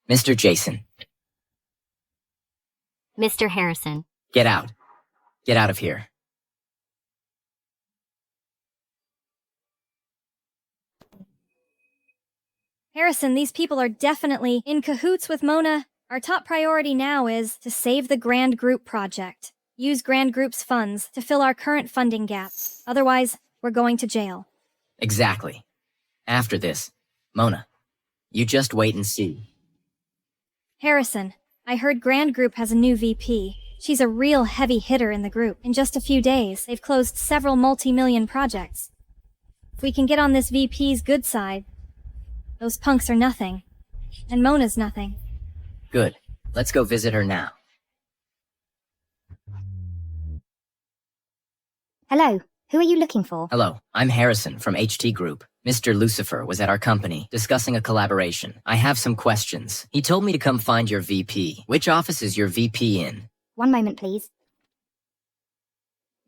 Mr. Jason. Mr. Harrison. Get out. Get out of here. Harrison, these people are definitely in cahoots with Mona. Our top priority now is to save the Grand Group project. Use Grand Group's funds to fill our current funding gap. Otherwise, we're going to jail. Exactly. After this, Mona, you just wait and see. Harrison, I heard Grand Group has a new VP. She's a real heavy hitter in the group. In just a few days, they've closed several multi-million projects. If we can get on this VP's good side, those punks are nothing. And Mona's nothing. Good. Let's go visit her now. Hello, who are you looking for? Hello, I'm Harrison from HT Group. Mr. Lucifer was at our company discussing a collaboration. I have some questions. He told me to come find your VP. Which office is your VP in? One moment, please.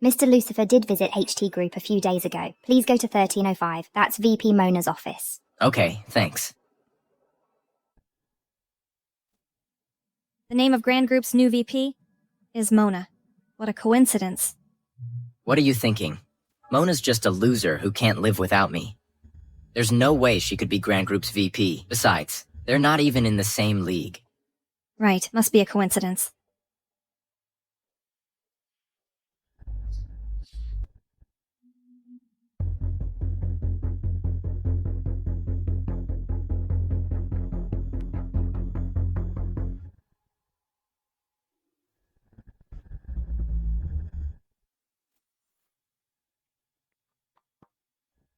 Mr. Lucifer did visit HT Group a few days ago. Please go to 1305. That's VP Mona's office. Okay, thanks. The name of Grand Group's new VP is Mona. What a coincidence. What are you thinking? Mona's just a loser who can't live without me. There's no way she could be Grand Group's VP. Besides, they're not even in the same league. Right, must be a coincidence.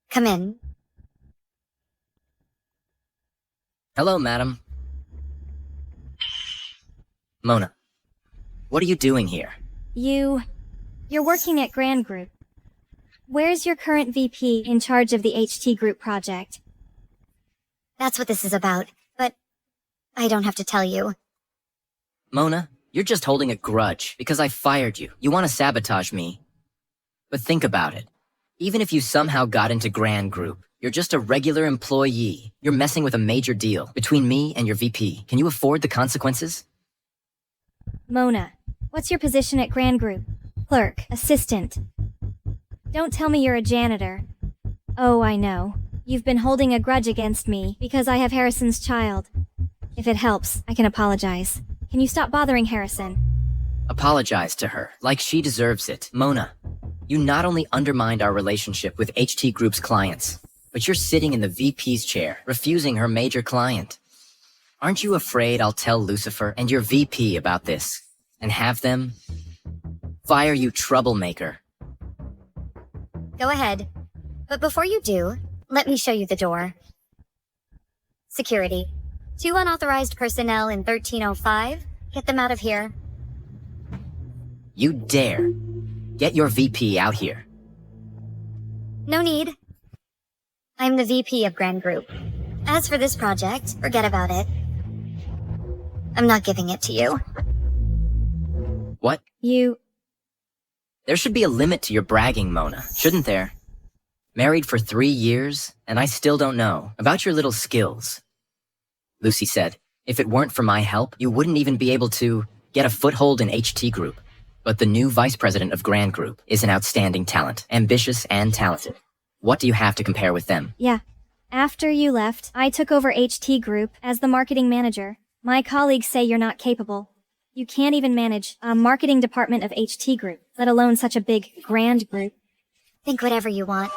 Come in. Hello, madam. Mona, what are you doing here? You're working at Grand Group. Where's your current VP in charge of the HT Group project? That's what this is about, but I don't have to tell you. Mona, you're just holding a grudge because I fired you. You want to sabotage me. But think about it. Even if you somehow got into Grand Group, you're just a regular employee. You're messing with a major deal between me and your VP. Can you afford the consequences? Mona, what's your position at Grand Group? Clerk, assistant. Don't tell me you're a janitor. Oh, I know. You've been holding a grudge against me because I have Harrison's child. If it helps, I can apologize. Can you stop bothering Harrison? Apologize to her, like she deserves it. Mona, you not only undermined our relationship with HT Group's clients, but you're sitting in the VP's chair, refusing her major client. Aren't you afraid I'll tell Lucifer and your VP about this, and have them fire you, troublemaker? Go ahead. But before you do, let me show you the door. Security. 2 unauthorized personnel in 1305. Get them out of here. You dare. Get your VP out here. No need. I'm the VP of Grand Group. As for this project, forget about it. I'm not giving it to you. What? There should be a limit to your bragging, Mona, shouldn't there? Married for 3 years, and I still don't know about your little skills. Lucy said, if it weren't for my help, you wouldn't even be able to get a foothold in HT Group. But the new vice president of Grand Group is an outstanding talent, ambitious and talented. What do you have to compare with them? Yeah. After you left, I took over HT Group as the marketing manager. My colleagues say you're not capable. You can't even manage a marketing department of HT Group, let alone such a big Grand Group. Think whatever you want.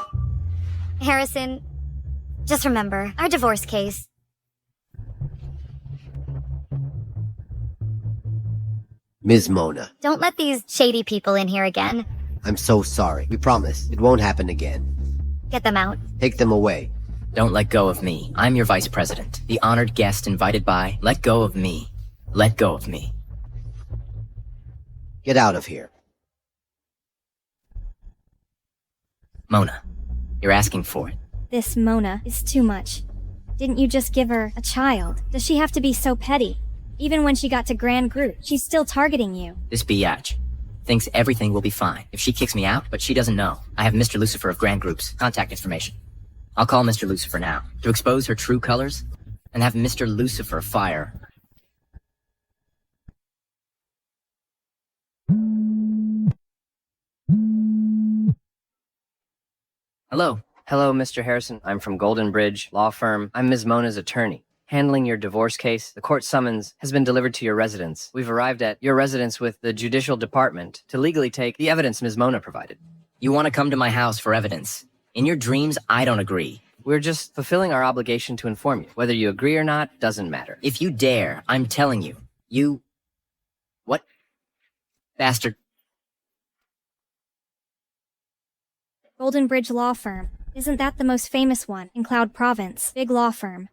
Harrison, just remember, our divorce case. Ms. Mona, Don't let these shady people in here again. I'm so sorry. We promise it won't happen again. Get them out. Take them away. Don't let go of me. I'm your vice president, the honored guest invited by. Let go of me. Let go of me. Get out of here. Mona, you're asking for it. This Mona is too much. Didn't you just give her a child? Does she have to be so petty? Even when she got to Grand Group, she's still targeting you. This biatch thinks everything will be fine if she kicks me out, but she doesn't know. I have Mr. Lucifer of Grand Group's contact information. I'll call Mr. Lucifer now to expose her true colors and have Mr. Lucifer fire. Hello. Hello, Mr. Harrison. I'm from Golden Bridge Law Firm. I'm Ms. Mona's attorney. Handling your divorce case, the court summons has been delivered to your residence. We've arrived at your residence with the judicial department to legally take the evidence Ms. Mona provided. You want to come to my house for evidence? In your dreams, I don't agree. We're just fulfilling our obligation to inform you. Whether you agree or not doesn't matter. If you dare, I'm telling you. You... What? Bastard. Golden Bridge Law Firm. Isn't that the most famous one in Cloud Province? Big law firm.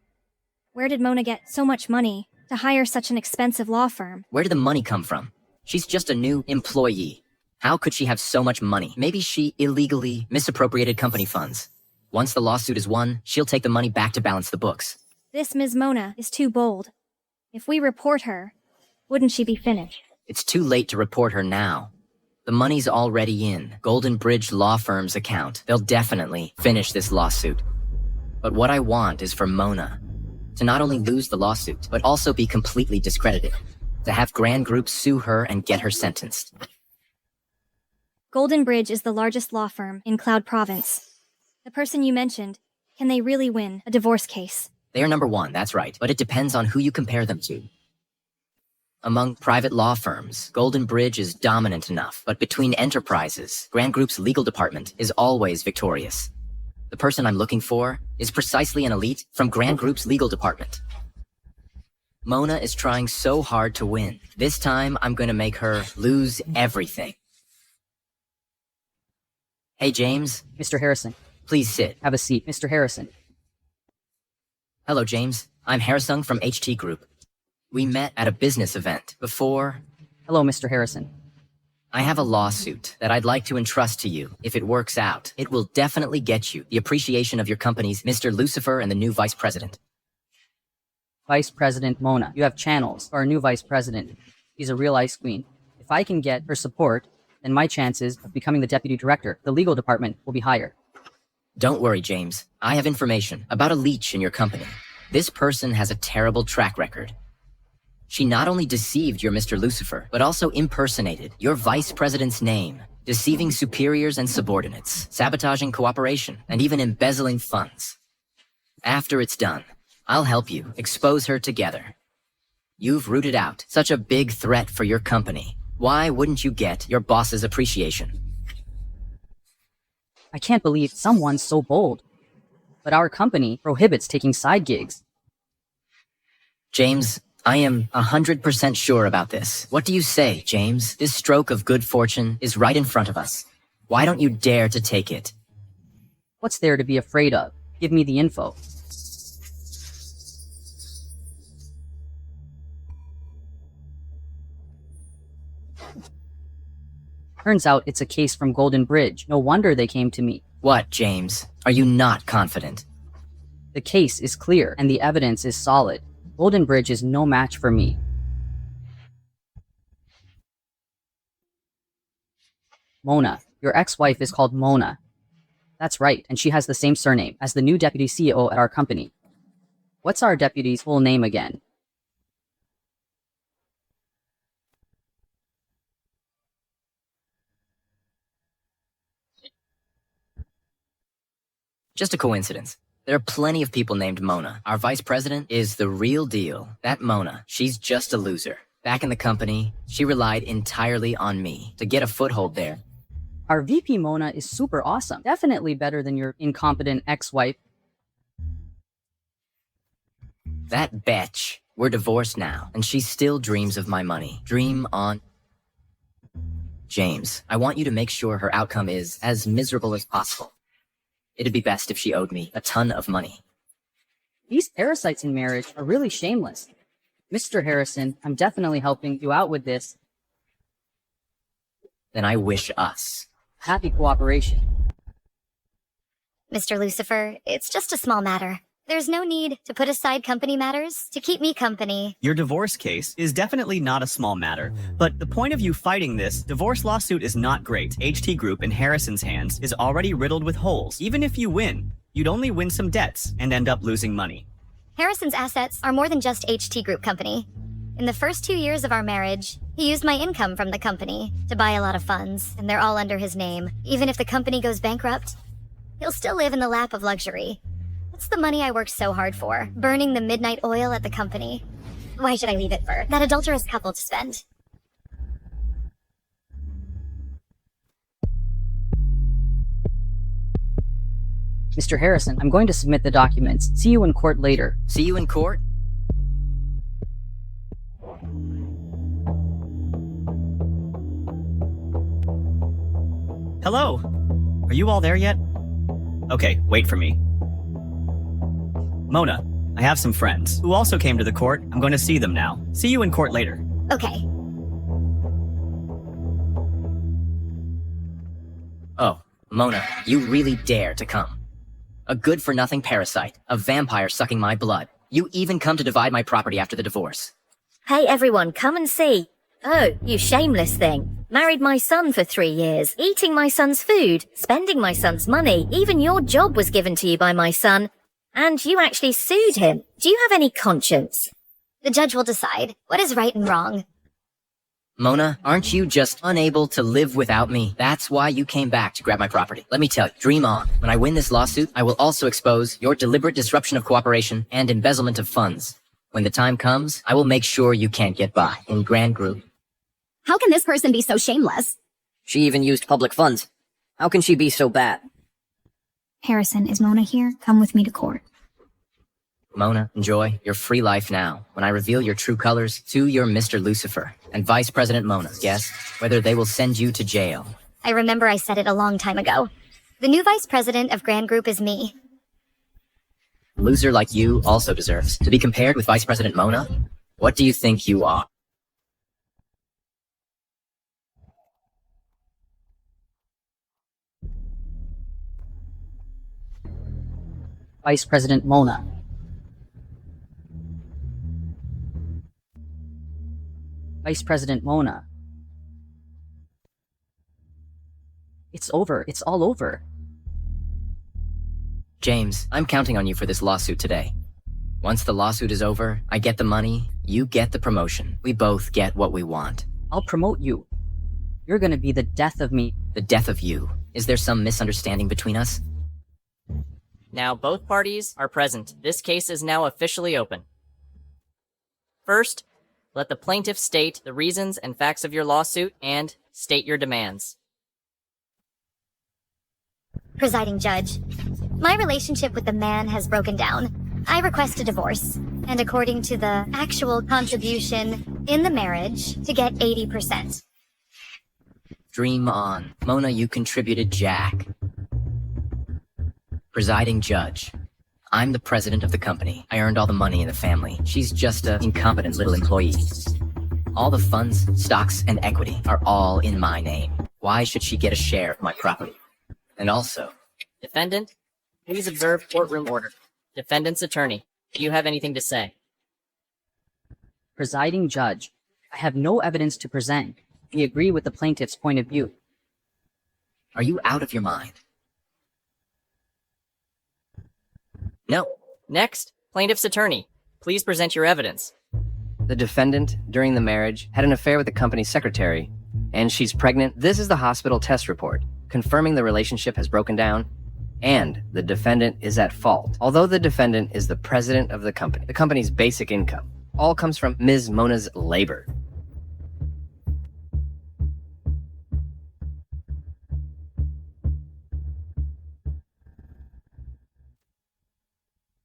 Where did Mona get so much money to hire such an expensive law firm? Where did the money come from? She's just a new employee. How could she have so much money? Maybe she illegally misappropriated company funds. Once the lawsuit is won, she'll take the money back to balance the books. This Ms. Mona is too bold. If we report her, wouldn't she be finished? It's too late to report her now. The money's already in Golden Bridge Law Firm's account. They'll definitely finish this lawsuit. But what I want is for Mona to not only lose the lawsuit, but also be completely discredited. To have Grand Group sue her and get her sentenced. Golden Bridge is the largest law firm in Cloud Province. The person you mentioned, can they really win a divorce case? They are number one, that's right, but it depends on who you compare them to. Among private law firms, Golden Bridge is dominant enough, but between enterprises, Grand Group's legal department is always victorious. The person I'm looking for is precisely an elite from Grand Group's legal department. Mona is trying so hard to win. This time, I'm gonna make her lose everything. Hey, James. Mr. Harrison. Please sit. Have a seat. Mr. Harrison. Hello, James. I'm Harrisung from HT Group. We met at a business event before... Hello, Mr. Harrison. I have a lawsuit that I'd like to entrust to you. If it works out, it will definitely get you the appreciation of your company's Mr. Lucifer and the new vice president. Vice President Mona. You have channels for our new vice president. She's a real ice queen. If I can get her support, then my chances of becoming the deputy director, the legal department, will be higher. Don't worry, James. I have information about a leech in your company. This person has a terrible track record. She not only deceived your Mr. Lucifer, but also impersonated your vice president's name, deceiving superiors and subordinates, sabotaging cooperation, and even embezzling funds. After it's done, I'll help you expose her together. You've rooted out such a big threat for your company. Why wouldn't you get your boss's appreciation? I can't believe someone's so bold. But our company prohibits taking side gigs. James, I am 100% sure about this. What do you say, James? This stroke of good fortune is right in front of us. Why don't you dare to take it? What's there to be afraid of? Give me the info. Turns out it's a case from Golden Bridge. No wonder they came to me. What, James? Are you not confident? The case is clear, and the evidence is solid. Golden Bridge is no match for me. Mona. Your ex-wife is called Mona. That's right, and she has the same surname as the new deputy CEO at our company. What's our deputy's full name again? Just a coincidence. There are plenty of people named Mona. Our vice president is the real deal. That Mona, she's just a loser. Back in the company, she relied entirely on me to get a foothold there. Our VP Mona is super awesome. Definitely better than your incompetent ex-wife. That bitch. We're divorced now, and she still dreams of my money. Dream on. James, I want you to make sure her outcome is as miserable as possible. It'd be best if she owed me a ton of money. These parasites in marriage are really shameless. Mr. Harrison, I'm definitely helping you out with this. then I wish us happy cooperation. Mr. Lucifer, it's just a small matter. There's no need to put aside company matters to keep me company. Your divorce case is definitely not a small matter, but the point of you fighting this divorce lawsuit is not great. HT Group in Harrison's hands is already riddled with holes. Even if you win, you'd only win some debts and end up losing money. Harrison's assets are more than just HT Group company. In the first 2 years of our marriage, he used my income from the company to buy a lot of funds, and they're all under his name. Even if the company goes bankrupt, he'll still live in the lap of luxury. That's the money I worked so hard for, burning the midnight oil at the company. Why should I leave it for that adulterous couple to spend? Mr. Harrison, I'm going to submit the documents. See you in court later. See you in court? Hello? Are you all there yet? Okay, wait for me. Mona, I have some friends who also came to the court. I'm going to see them now. See you in court later. Okay. Oh, Mona, you really dare to come. A good-for-nothing parasite, a vampire sucking my blood. You even come to divide my property after the divorce. Hey everyone, come and see. Oh, you shameless thing. Married my son for 3 years, eating my son's food, spending my son's money. Even your job was given to you by my son. And you actually sued him. Do you have any conscience? The judge will decide what is right and wrong. Mona, aren't you just unable to live without me? That's why you came back to grab my property. Let me tell you, dream on. When I win this lawsuit, I will also expose your deliberate disruption of cooperation and embezzlement of funds. When the time comes, I will make sure you can't get by in Grand Group. How can this person be so shameless? She even used public funds. How can she be so bad? Harrison, is Mona here? Come with me to court. Mona, enjoy your free life now. When I reveal your true colors to your Mr. Lucifer and Vice President Mona, guess whether they will send you to jail. I remember I said it a long time ago. The new vice president of Grand Group is me. A loser like you also deserves to be compared with Vice President Mona. What do you think you are? Vice President Mona. Vice President Mona. It's over. It's all over. James, I'm counting on you for this lawsuit today. Once the lawsuit is over, I get the money, you get the promotion. We both get what we want. I'll promote you. You're gonna be the death of me. The death of you. Is there some misunderstanding between us? Now both parties are present. This case is now officially open. First, let the plaintiff state the reasons and facts of your lawsuit and state your demands. Presiding Judge, my relationship with the man has broken down. I request a divorce, and according to the actual contribution in the marriage, to get 80%. Dream on. Mona, you contributed Jack. Presiding Judge, I'm the president of the company. I earned all the money in the family. She's just an incompetent little employee. All the funds, stocks, and equity are all in my name. Why should she get a share of my property? And also, Defendant, please observe courtroom order. Defendant's attorney, do you have anything to say? Presiding Judge, I have no evidence to present. We agree with the plaintiff's point of view. Are you out of your mind? No. Next, plaintiff's attorney, please present your evidence. The defendant, during the marriage, had an affair with the company's secretary, and she's pregnant. This is the hospital test report, confirming the relationship has broken down, and the defendant is at fault. Although the defendant is the president of the company's basic income all comes from Ms. Mona's labor.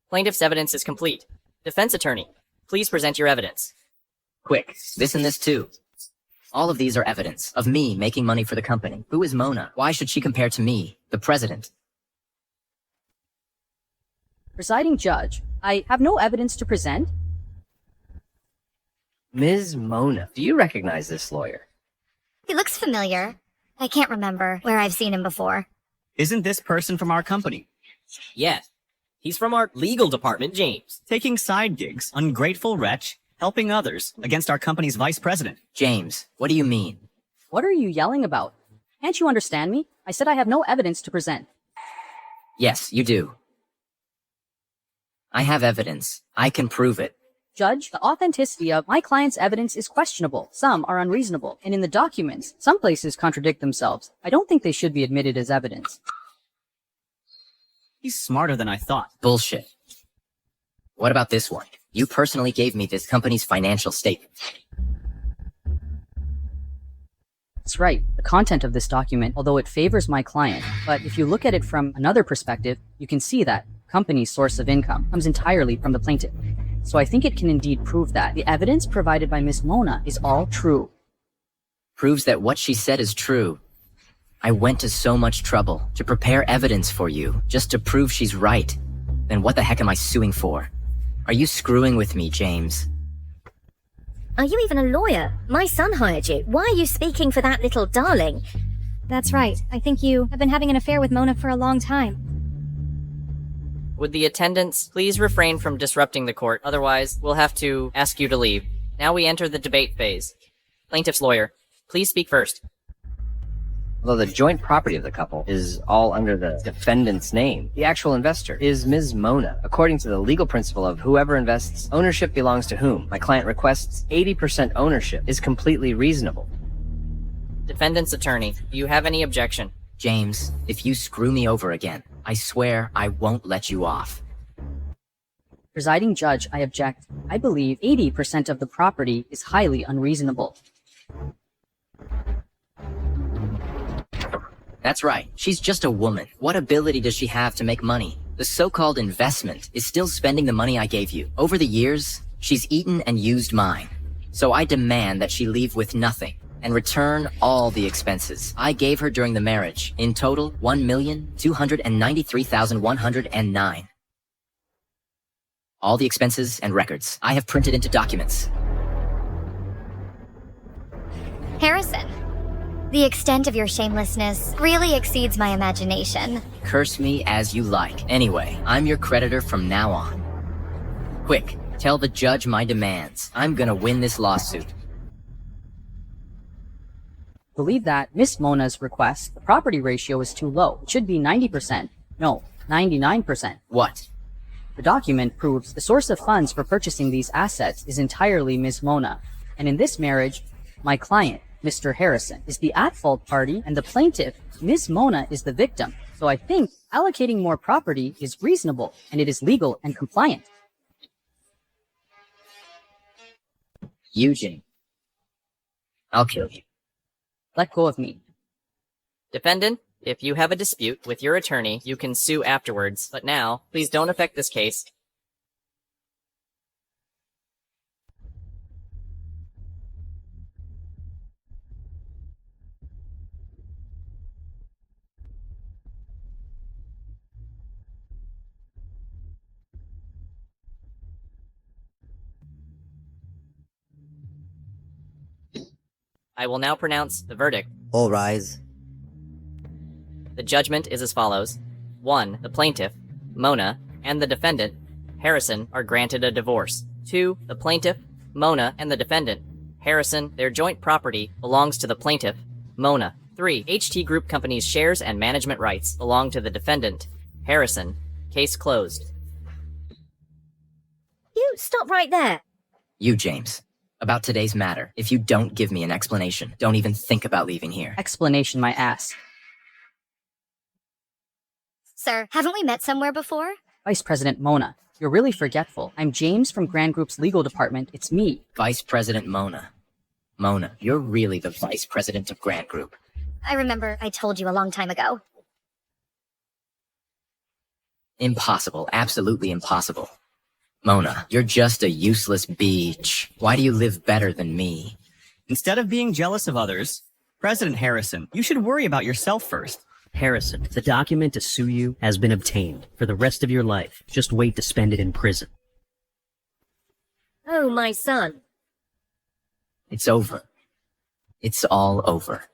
Plaintiff's evidence is complete. Defense attorney, please present your evidence. Quick, this and this too. All of these are evidence of me making money for the company. Who is Mona? Why should she compare to me, the president? Presiding Judge, I have no evidence to present. Ms. Mona, do you recognize this lawyer? He looks familiar. I can't remember where I've seen him before. Isn't this person from our company? Yes. He's from our legal department, James. Taking side gigs, ungrateful wretch, helping others against our company's vice president. James, what do you mean? What are you yelling about? Can't you understand me? I said I have no evidence to present. Yes, you do. I have evidence. I can prove it. Judge, the authenticity of my client's evidence is questionable. Some are unreasonable. And in the documents, some places contradict themselves. I don't think they should be admitted as evidence. He's smarter than I thought. Bullshit. What about this one? You personally gave me this company's financial statement. That's right. The content of this document, although it favors my client, but if you look at it from another perspective, you can see that company's source of income comes entirely from the plaintiff. So I think it can indeed prove that the evidence provided by Miss Mona is all true. Proves that what she said is true. I went to so much trouble to prepare evidence for you, just to prove she's right. Then what the heck am I suing for? Are you screwing with me, James? Are you even a lawyer? My son hired you. Why are you speaking for that little darling? That's right. I think you have been having an affair with Mona for a long time. Would the attendants please refrain from disrupting the court, otherwise we'll have to ask you to leave. Now we enter the debate phase. Plaintiff's lawyer, please speak first. Although the joint property of the couple is all under the defendant's name, the actual investor is Ms. Mona. According to the legal principle of whoever invests, ownership belongs to whom. My client requests 80% ownership is completely reasonable. Defendant's attorney, do you have any objection? James, if you screw me over again, I swear I won't let you off. Presiding judge, I object. I believe 80% of the property is highly unreasonable. That's right. She's just a woman. What ability does she have to make money? The so-called investment is still spending the money I gave you. Over the years, she's eaten and used mine. So I demand that she leave with nothing and return all the expenses I gave her during the marriage. In total, $1,293,109. All the expenses and records I have printed into documents. Harrison, the extent of your shamelessness really exceeds my imagination. Curse me as you like. Anyway, I'm your creditor from now on. Quick, tell the judge my demands. I'm gonna win this lawsuit. Believe that Miss Mona's request, the property ratio is too low. It should be 90%. No, 99%. What? The document proves the source of funds for purchasing these assets is entirely Miss Mona. And in this marriage, my client, Mr. Harrison, is the at-fault party, and the plaintiff, Ms. Mona, is the victim. So I think allocating more property is reasonable, and it is legal and compliant. Eugene, I'll kill you. Let go of me. Defendant, if you have a dispute with your attorney, you can sue afterwards. But now, please don't affect this case. I will now pronounce the verdict. All rise. The judgment is as follows. 1. The plaintiff, Mona, and the defendant, Harrison, are granted a divorce. 2. The plaintiff, Mona, and the defendant, Harrison, their joint property belongs to the plaintiff, Mona. 3. HT Group Company's shares and management rights belong to the defendant, Harrison. Case closed. You stop right there. You, James. About today's matter, if you don't give me an explanation, don't even think about leaving here. Explanation, my ass. Sir, haven't we met somewhere before? Vice President Mona, you're really forgetful. I'm James from Grand Group's legal department. It's me. Vice President Mona. Mona, you're really the Vice President of Grand Group. I remember I told you a long time ago. Impossible. Absolutely impossible. Mona, you're just a useless beach. Why do you live better than me? Instead of being jealous of others, President Harrison, you should worry about yourself first. Harrison, the document to sue you has been obtained. For the rest of your life, just wait to spend it in prison. Oh, my son. It's over. It's all over.